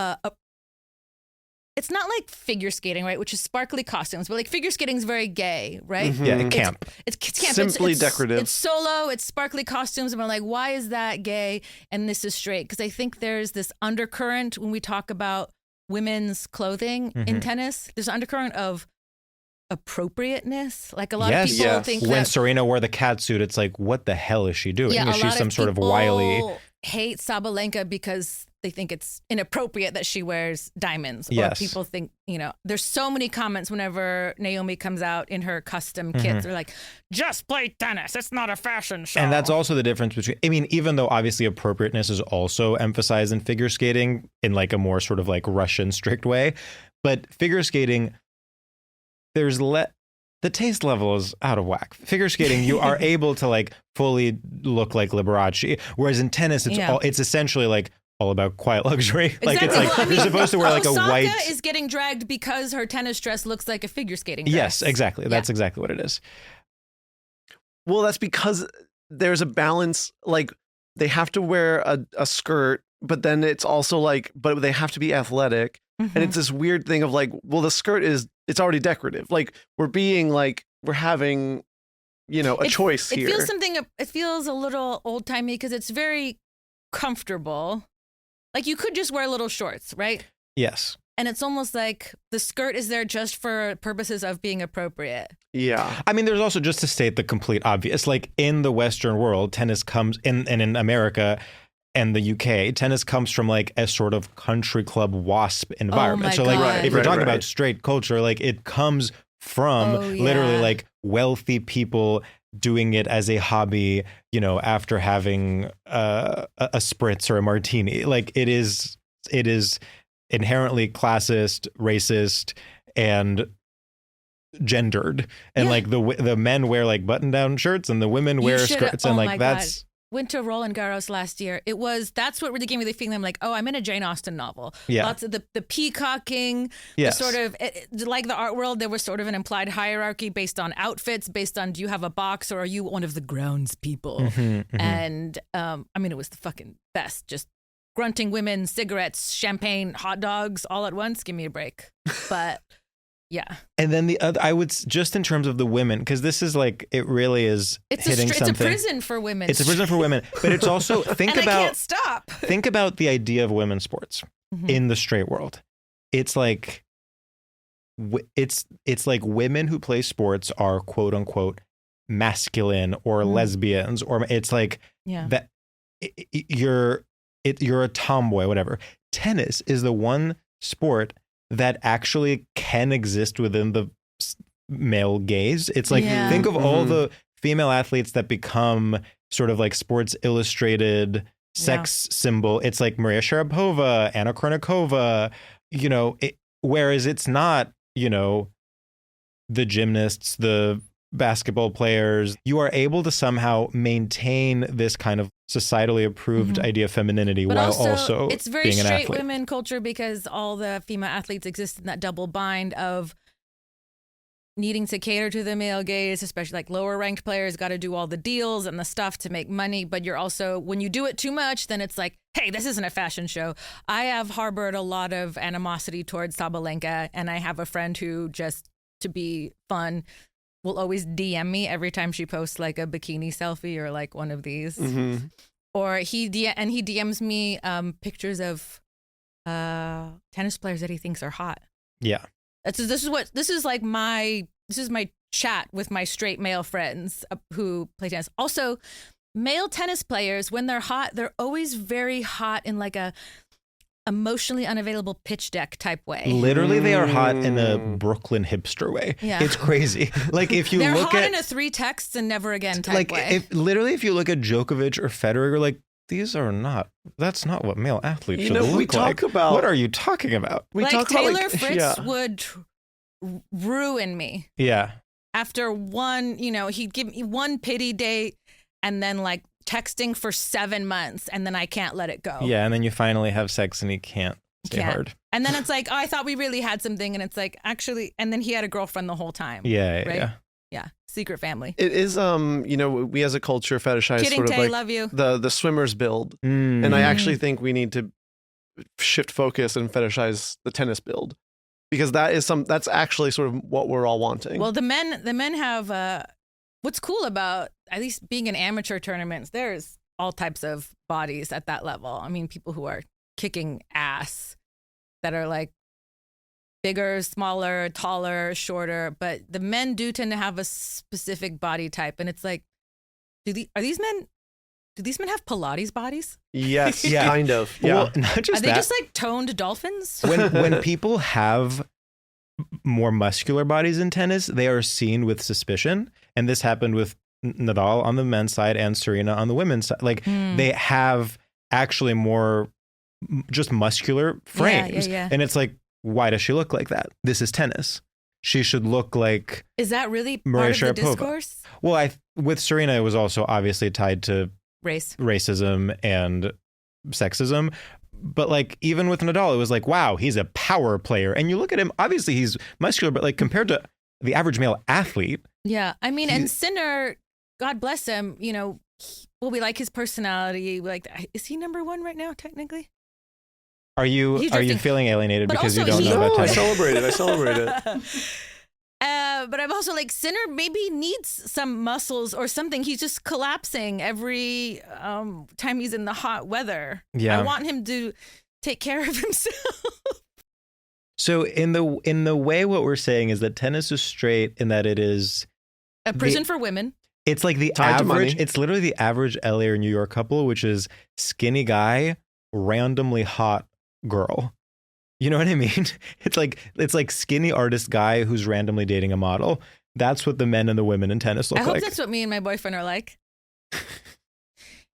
it's not like figure skating, right? Which is sparkly costumes, but like figure skating is very gay, right? Yeah, camp. It's camp. Simply it's decorative. It's solo. It's sparkly costumes, and we're like, why is that gay? And this is straight? Because I think there's this undercurrent when we talk about women's clothing in tennis. There's an undercurrent of appropriateness. Like a lot of people think when that Serena wore the cat suit, it's like, what the hell is she doing? Yeah, Is she some sort of people wily? hate Sabalenka because they think it's inappropriate that she wears diamonds. Or Yes. people think, there's so many comments whenever Naomi comes out in her custom kits. They're like, just play tennis. It's not a fashion show. And that's also the difference between, I mean, even though obviously appropriateness is also emphasized in figure skating in like a more sort of like Russian strict way, but figure skating, the taste level is out of whack. Figure skating, you are able to like fully look like Liberace, whereas in tennis, it's essentially like all about quiet luxury. Like Exactly. it's like Well, I mean, you're supposed to wear like Osaka a white. is getting dragged because her tennis dress looks like a figure skating dress. Yes, exactly. That's exactly what it is. Well, that's because there's a balance. Like they have to wear a skirt, but then it's also like, but they have to be athletic. And it's this weird thing of like, well, the skirt it's already decorative. Like we're having, a choice here. It feels a little old timey because it's very comfortable. Like you could just wear little shorts, right? Yes. And it's almost like the skirt is there just for purposes of being appropriate. Yeah. I mean, there's also, just to state the complete obvious, like in the Western world, tennis comes and in America and the UK, tennis comes from like a sort of country club WASP environment. So like if you're talking about straight culture, like it comes from literally like wealthy people doing it as a hobby, after having a spritz or a martini. Like it is inherently classist, racist, and gendered. And like the men wear like button down shirts and the women wear skirts, and like that's. Went to Roland Garros last year. That's what really gave me the feeling. I'm like, oh, I'm in a Jane Austen novel. Yeah. Lots of the peacocking, Yes. the sort of, like the art world, there was sort of an implied hierarchy based on outfits, based on do you have a box or are you one of the grounds people? And I mean, it was the fucking best. Just grunting women, cigarettes, champagne, hot dogs all at once. Give me a break. But yeah. And then the other, I would just in terms of the women, because this is like, it really is hitting something. It's a prison for women. It's a prison for women, but it's also I can't stop. Think about the idea of women's sports in the straight world. It's like it's like women who play sports are quote unquote masculine or lesbians, or it's like that you're a tomboy, whatever. Tennis is the one sport that actually can exist within the male gaze. It's like, think of all the female athletes that become sort of like Sports Illustrated sex symbol. It's like Maria Sharapova, Anna Kournikova, whereas it's not, the gymnasts, the basketball players. You are able to somehow maintain this kind of societally approved idea of femininity while also it's very being an straight athlete. women culture because all the female athletes exist in that double bind of needing to cater to the male gaze, especially like lower ranked players got to do all the deals and the stuff to make money. But you're also, when you do it too much, then it's like, hey, this isn't a fashion show. I have harbored a lot of animosity towards Sabalenka, and I have a friend who, just to be fun, will always DM me every time she posts like a bikini selfie or like one of these. Or he DMs me pictures of tennis players that he thinks are hot. Yeah. This is my chat with my straight male friends who play tennis. Also, male tennis players, when they're hot, they're always very hot in like a emotionally unavailable pitch deck type way. Literally, they are hot in a Brooklyn hipster way. Yeah. It's crazy. Like if you they're look hot at in a 3 texts and never again type way. If you look at Djokovic or Federer, you're like, That's not what male athletes You should know, look we like. talk about- What are you talking about? We like talk Taylor about like, Fritz yeah. would ruin me Yeah. after one, he'd give me one pity date and then like texting for 7 months and then I can't let it go. Yeah, and then you finally have sex and he can't stay hard. And then it's like, oh, I thought we really had something. And it's like, actually, and then he had a girlfriend the whole time. Yeah, Right? yeah. Yeah. Secret family. It is, we as a culture fetishize Kidding, sort of Tay, like love you. the swimmer's build. And I actually think we need to shift focus and fetishize the tennis build, because that's actually sort of what we're all wanting. Well, the men have, what's cool about at least being in amateur tournaments, there's all types of bodies at that level. I mean, people who are kicking ass that are like bigger, smaller, taller, shorter, but the men do tend to have a specific body type. And it's like, do these men have Pilates bodies? Yes, Yeah. kind of. Yeah. Well, not just Are they that. just like toned dolphins? when people have more muscular bodies in tennis, they are seen with suspicion. And this happened with Nadal on the men's side and Serena on the women's side. Like they have actually more just muscular frames. Yeah. And it's like, why does she look like that? This is tennis. She should look like Is that really Maria part of the Sharapova. discourse? Well, with Serena, it was also obviously tied to Race. racism and sexism. But like even with Nadal, it was like, wow, he's a power player. And you look at him, obviously he's muscular, but like compared to the average male athlete. Yeah. I mean, and Sinner, God bless him, we like his personality. Is he number one right now, technically? Are you feeling alienated But because you also don't he- know about I tennis? celebrate it. But I'm also like, Sinner maybe needs some muscles or something. He's just collapsing every time he's in the hot weather. Yeah. I want him to take care of himself. So in the way, what we're saying is that tennis is straight in that it is A prison for women. It's like the Tied to average. money. It's literally the average LA or New York couple, which is skinny guy, randomly hot girl. You know what I mean? It's like skinny artist guy who's randomly dating a model. That's what the men and the women in tennis look I hope like. that's what me and my boyfriend are like.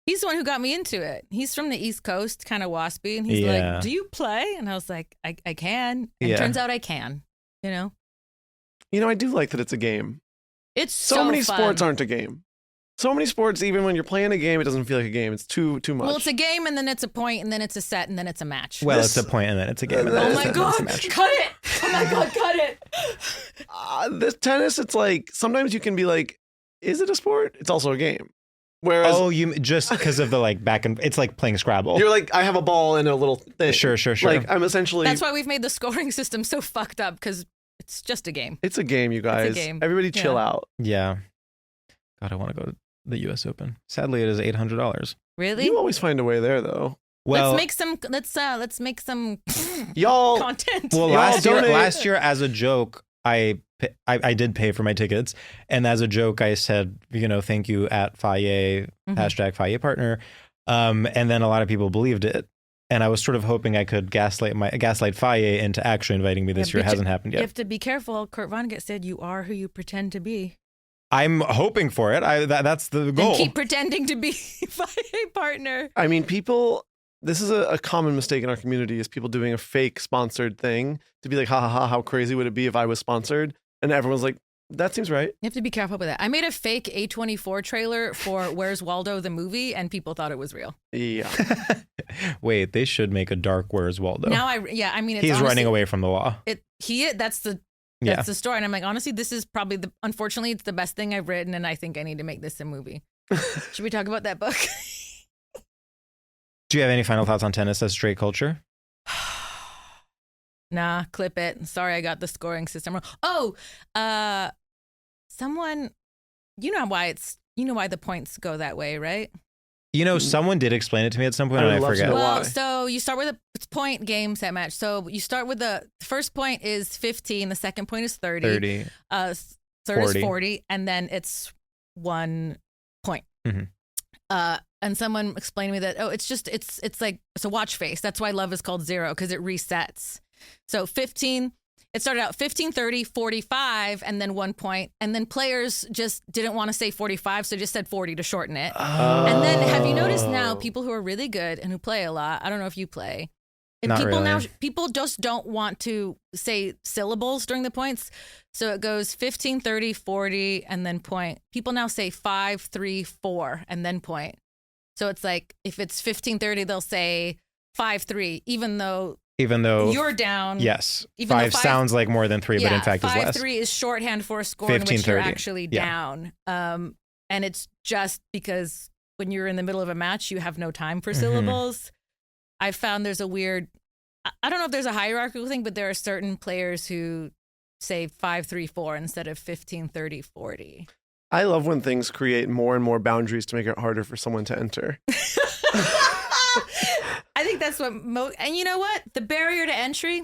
He's the one who got me into it. He's from the East Coast, kind of waspy, and he's Yeah. like, "Do you play?" And I was like, "I can." And Yeah. turns out I can. I do like that it's a game. It's So many fun. sports aren't a game. So many sports, even when you're playing a game, it doesn't feel like a game. It's too much. Well, it's a game, and then it's a point, and then it's a set, and then it's a match. Well, This- it's a point and then it's a game. and Oh then Oh it's my a- it's a god! match. Cut it! Oh my god! Cut it! This tennis, it's like sometimes you can be like, is it a sport? It's also a game. Whereas Oh, you just because of the like back and it's like playing Scrabble. you're like, I have a ball and a little thing. Sure. Like I'm essentially. That's why we've made the scoring system so fucked up, because it's just a game. It's a game, you guys. game. Everybody chill Yeah. out. Yeah. God, I want to go to the U.S. Open. Sadly, it is $800. Really? You always find a way there, though. Well, let's make some Y'all, content. well, Y'all last year, as a joke, I did pay for my tickets, and as a joke, I said, thank you at Faye hashtag Faye partner, and then a lot of people believed it, and I was sort of hoping I could gaslight Faye into actually inviting me this year. It but hasn't happened You yet. have to be careful. Kurt Vonnegut said, "You are who you pretend to be." I'm hoping for it. That's the goal. And keep pretending to be a partner. I mean, people. This is a common mistake in our community: is people doing a fake sponsored thing to be like, ha ha ha, how crazy would it be if I was sponsored? And everyone's like, that seems right. You have to be careful with that. I made a fake A24 trailer for Where's Waldo the movie, and people thought it was real. Yeah. Wait, they should make a dark Where's Waldo. Now it's He's honestly, running away from the law. That's the story. And I'm like, honestly, this is probably unfortunately, it's the best thing I've written, and I think I need to make this a movie. Should we talk about that book? Do you have any final thoughts on tennis as straight culture? Nah, clip it. Sorry, I got the scoring system wrong. Oh, someone, you know why the points go that way, right? Someone did explain it to me at some point, I and would I love to forget. know. Well, why? so you start with it's point game set match. So you start with the first point is 15, the second point is 30. 30. Third 40. is 40, and then it's 1 point. Mhm. And someone explained to me that it's like it's a watch face. That's why love is called 0, because it resets. So 15 it started out 15, 30, 45, and then 1 point. And then players just didn't want to say 45, so just said 40 to shorten it. And then have you noticed now people who are really good and who play a lot, I don't know if you play, and Not people really. now people just don't want to say syllables during the points. So it goes 15, 30, 40, and then point. People now say 5, 3, 4, and then point. So it's like if it's 15, 30, they'll say 5, 3, even though you're down. Yes. Even though 5 sounds like more than 3, but in fact is 5, less. 3 is shorthand for a score 15, in which you're 30. actually Yeah. down. And it's just because when you're in the middle of a match, you have no time for Mm-hmm. syllables. I found there's a weird, I don't know if there's a hierarchical thing, but there are certain players who say 5, 3, 4 instead of 15, 30, 40. I love when things create more and more boundaries to make it harder for someone to enter. I think that's what and you know what? The barrier to entry,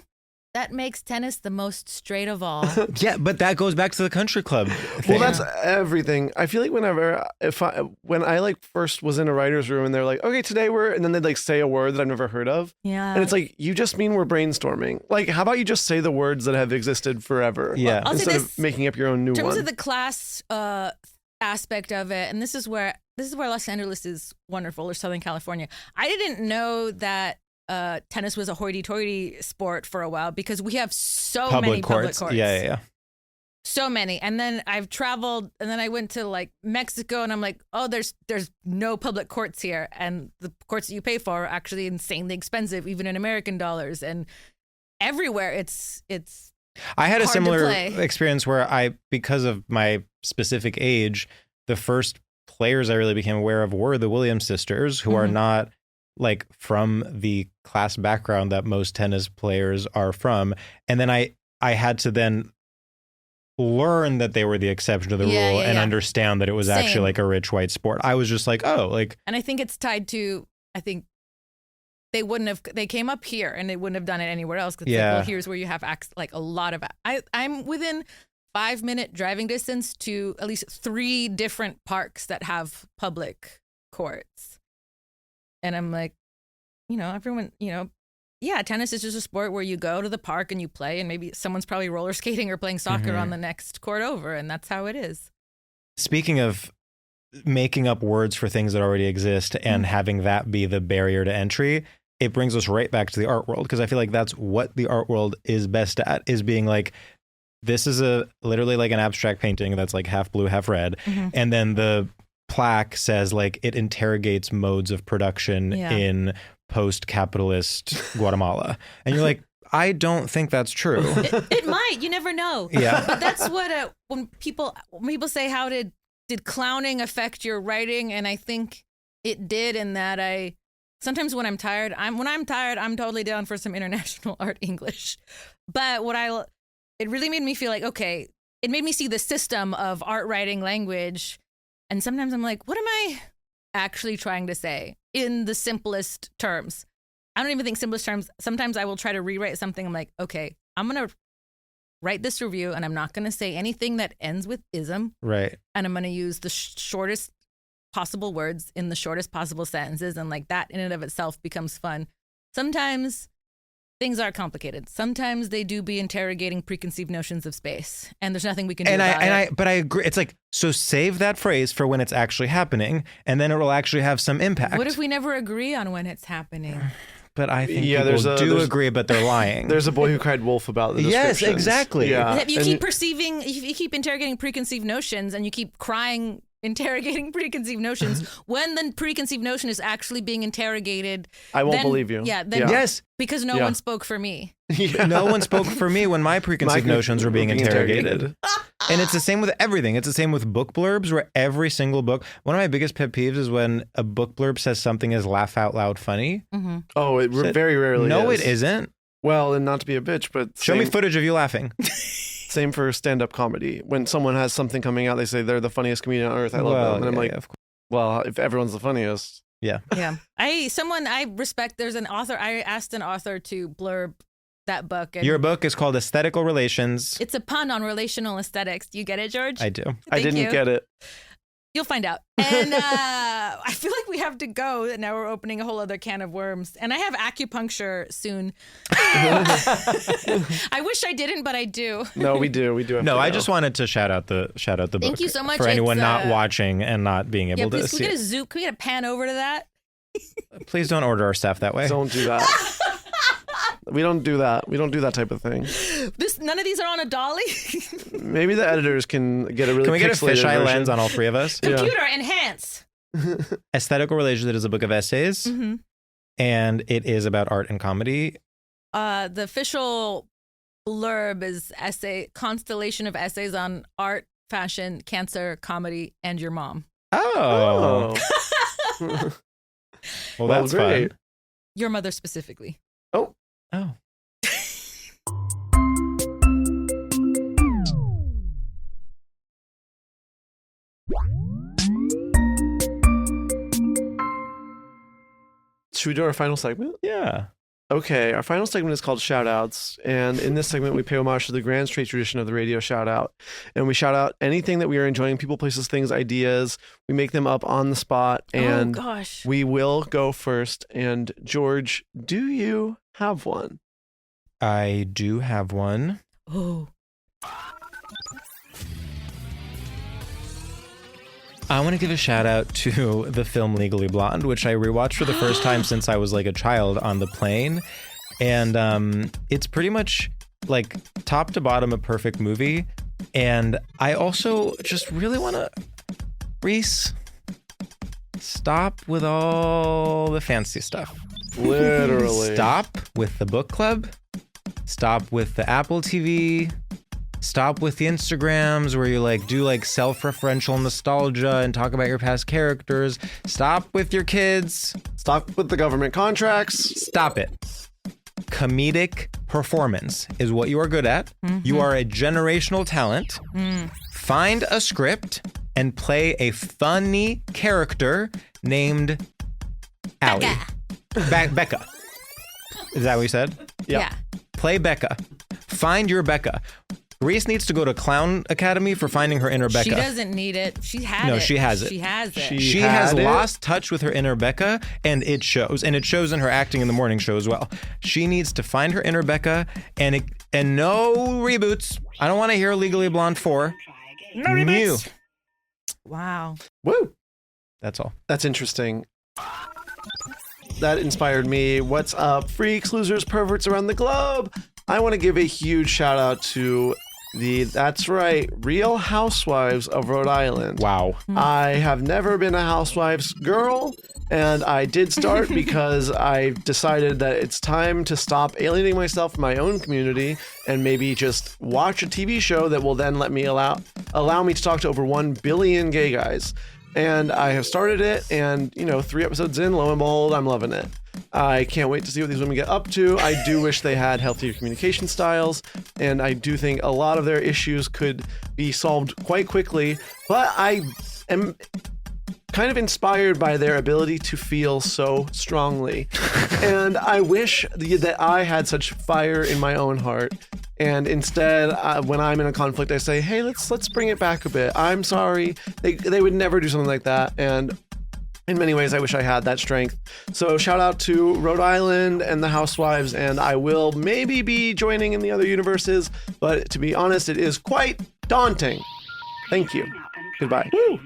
that makes tennis the most straight of all. Yeah, but that goes back to the country club thing. Well, that's everything. I feel like when I like first was in a writer's room and they're like, okay, today and then they'd like say a word that I've never heard of. Yeah. And it's like, you just mean we're brainstorming. Like, how about you just say the words that have existed forever? Yeah. I'll say Instead this, of making up your own new in terms one. of the class aspect of it, and this is where Los Angeles is wonderful, or Southern California. I didn't know that tennis was a hoity-toity sport for a while because we have so many public courts. Yeah. So many. And then I've traveled, and then I went to like Mexico, and I'm like, oh, there's no public courts here, and the courts that you pay for are actually insanely expensive, even in American dollars. And everywhere, it's I had a hard to similar play. experience where because of my specific age, the first players I really became aware of were the Williams sisters, who are not like from the class background that most tennis players are from. And then I had to then learn that they were the exception to the rule and understand that it was Same. actually like a rich white sport. I was just like, oh, like, And I think it's tied to, I think they came up here and they wouldn't have done it anywhere else. 'Cause it's like, well, here's where you have like a lot of, I'm within 5-minute driving distance to at least 3 different parks that have public courts. And I'm like, everyone, tennis is just a sport where you go to the park and you play, and maybe someone's probably roller skating or playing soccer on the next court over. And that's how it is. speaking of making up words for things that already exist and having that be the barrier to entry, it brings us right back to the art world, because I feel like that's what the art world is best at, is being like, this is literally like an abstract painting that's like half blue, half red. And then the plaque says like it interrogates modes of production in post-capitalist Guatemala. And you're like, I don't think that's true. It might. You never know. Yeah. But that's what when people say, how did clowning affect your writing? And I think it did, in that sometimes when I'm tired, I'm totally down for some international art English. But it really made me feel like, okay, it made me see the system of art writing language. And sometimes I'm like, what am I actually trying to say in the simplest terms? I don't even think simplest terms. Sometimes I will try to rewrite something. I'm like, okay, I'm going to write this review and I'm not going to say anything that ends with ism. Right. And I'm going to use the shortest possible words in the shortest possible sentences. And like that in and of itself becomes fun. Sometimes things are complicated. Sometimes they do be interrogating preconceived notions of space, and there's nothing we can do about it. But I agree. It's like, so save that phrase for when it's actually happening, and then it will actually have some impact. What if we never agree on when it's happening? But I think Yeah, people do there's- agree, but they're lying. There's a boy who cried wolf about the Yes, descriptions. exactly. Yeah. If you And keep interrogating preconceived notions, and you keep crying interrogating preconceived notions, when the preconceived notion is actually being interrogated, I won't then- believe you. Yeah, then Yes. because no Yeah. one spoke for me. Yeah. No one spoke for me when my preconceived notions were being interrogated. And it's the same with everything. It's the same with book blurbs, where every single book, one of my biggest pet peeves is when a book blurb says something is laugh out loud funny. Oh, it very rarely No, is. it isn't. Well, and not to be a bitch, but Show me footage of you laughing. same for stand-up comedy. When someone has something coming out, they say they're the funniest comedian on earth. I love them. And I'm like, of course. well, if everyone's the funniest. Yeah. Yeah. I respect, there's an author, I asked an author to blurb that book. And Your book is called Aesthetical Relations. it's a pun on relational aesthetics. Do you get it, George? I do. I didn't get it. You'll find out. And I feel like we have to go. And now we're opening a whole other can of worms. And I have acupuncture soon. I wish I didn't, but I do. No, we do. We do. Have No, to I go. just wanted to shout out the book. Thank you so much. For anyone It's, not watching and not being able to please, see can we get it. a zoom? Can we get a pan over to that? Please don't order our stuff that way. Don't do that. We don't do that. We don't do that type of thing. None of these are on a dolly. Maybe the editors can get a really Can we get a pixelated fisheye version. lens on all three of us? Yeah. Computer enhance. Aesthetical Relations is a book of essays, Mm-hmm. and it is about art and comedy. The official blurb is constellation of essays on art, fashion, cancer, comedy, and your mom. Oh. Well, that's great. fun. Your mother specifically. Oh. Oh. Should we do our final segment? Yeah. Okay, our final segment is called Shoutouts. And in this segment, we pay homage to the grand straight tradition of the radio shoutout. And we shout out anything that we are enjoying, people, places, things, ideas. We make them up on the spot. And oh, gosh. we will go first. And George, do you have one? I do have one. Oh. I want to give a shout out to the film Legally Blonde, which I rewatched for the first time since I was like a child on the plane. And it's pretty much like top to bottom a perfect movie. And I also just really want to, Reese, stop with all the fancy stuff. Literally. Stop with the book club. Stop with the Apple TV. Stop with the Instagrams where you like do like self-referential nostalgia and talk about your past characters. Stop with your kids. Stop with the government contracts. Stop it. Comedic performance is what you are good at. You are a generational talent. Find a script and play a funny character named Allie. Becca. Is that what you said? Yeah. Play Becca. Find your Becca. Reese needs to go to Clown Academy for finding her inner Becca. She doesn't need it. She had it. No, she has it. She has it. She has lost touch with her inner Becca, and it shows. And it shows in her acting in the morning show as well. She needs to find her inner Becca, and no reboots. I don't want to hear Legally Blonde 4. No reboots. Wow. Woo. That's all. That's interesting. That inspired me. What's up, freaks, losers, perverts around the globe? I want to give a huge shout out to that's right, Real Housewives of Rhode Island. Wow. I have never been a housewives girl, and I did start because I decided that it's time to stop alienating myself from my own community and maybe just watch a TV show that will then allow me to talk to over 1 billion gay guys. And I have started it, and 3 episodes in, lo and behold, I'm loving it. I can't wait to see what these women get up to. I do wish they had healthier communication styles, and I do think a lot of their issues could be solved quite quickly, but I am kind of inspired by their ability to feel so strongly. And I wish that I had such fire in my own heart. And instead, when I'm in a conflict, I say, hey, let's bring it back a bit. I'm sorry. They would never do something like that. And in many ways, I wish I had that strength. So shout out to Rhode Island and the Housewives, and I will maybe be joining in the other universes, but to be honest, it is quite daunting. Thank you. Goodbye. Woo.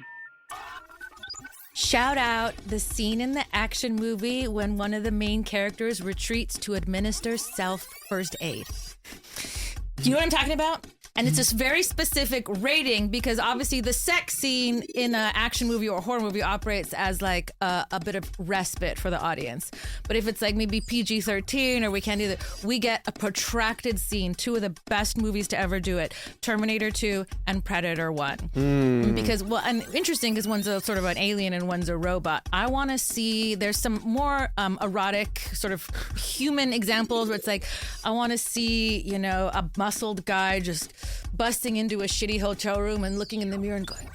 Shout out the scene in the action movie when one of the main characters retreats to administer self-first aid. Do you know what I'm talking about? And it's this very specific rating because obviously the sex scene in an action movie or horror movie operates as like a bit of respite for the audience. But if it's like maybe PG-13 or we can't do that, we get a protracted scene, 2 of the best movies to ever do it, Terminator 2 and Predator 1. Because, well, and interesting because one's a sort of an alien and one's a robot. I want to see, there's some more erotic sort of human examples where it's like, I want to see, a muscled guy just busting into a shitty hotel room and looking in the mirror and going,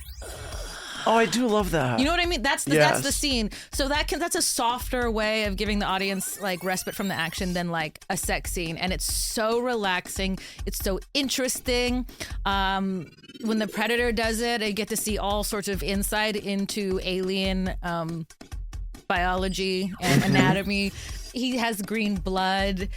Oh, I do love that. you know what I mean? That's the scene. So that's a softer way of giving the audience like respite from the action than like a sex scene. And it's so relaxing. It's so interesting. when the Predator does it, I get to see all sorts of insight into alien biology and anatomy. He has green blood.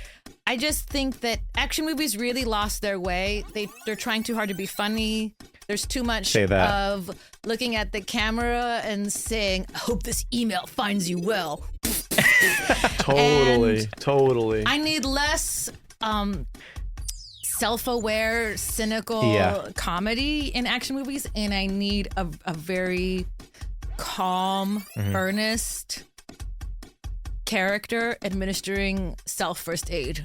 I just think that action movies really lost their way. They're trying too hard to be funny. There's too much of looking at the camera and saying, I hope this email finds you well. Totally. I need less self-aware, cynical comedy in action movies, and I need a very calm, earnest character administering self-first aid.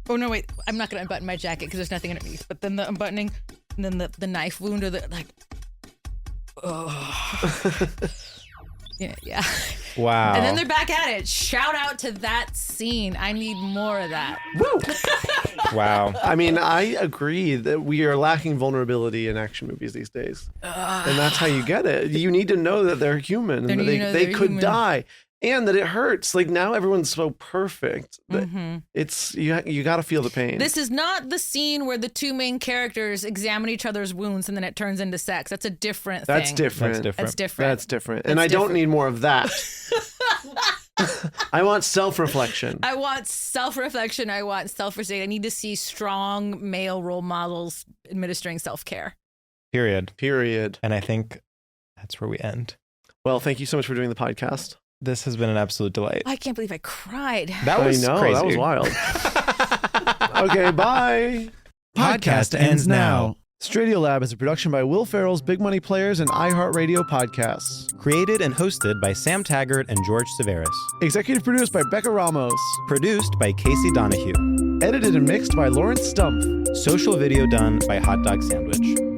Oh no, wait! I'm not gonna unbutton my jacket because there's nothing underneath. But then the unbuttoning, and then the knife wound, or the like. Yeah. Wow. And then they're back at it. Shout out to that scene. I need more of that. Woo! Wow. I mean, I agree that we are lacking vulnerability in action movies these days. And that's how you get it. You need to know that they're human and that they could die. And that it hurts. Like now everyone's so perfect. It's you got to feel the pain. This is not the scene where the two main characters examine each other's wounds and then it turns into sex. That's a different thing. That's different. And I don't need more of that. I want self-reflection. I want self-reflection. I want self-restraint. I need to see strong male role models administering self-care. Period. And I think that's where we end. Well, thank you so much for doing the podcast. This has been an absolute delight. I can't believe I cried. That was crazy. That was wild. Okay, bye. Podcast ends now. StraightioLab is a production by Will Ferrell's Big Money Players and iHeartRadio podcasts. Created and hosted by Sam Taggart and George Civeris. Executive produced by Becca Ramos. Produced by Casey Donahue. Edited and mixed by Lawrence Stump. Social video done by Hot Dog Sandwich.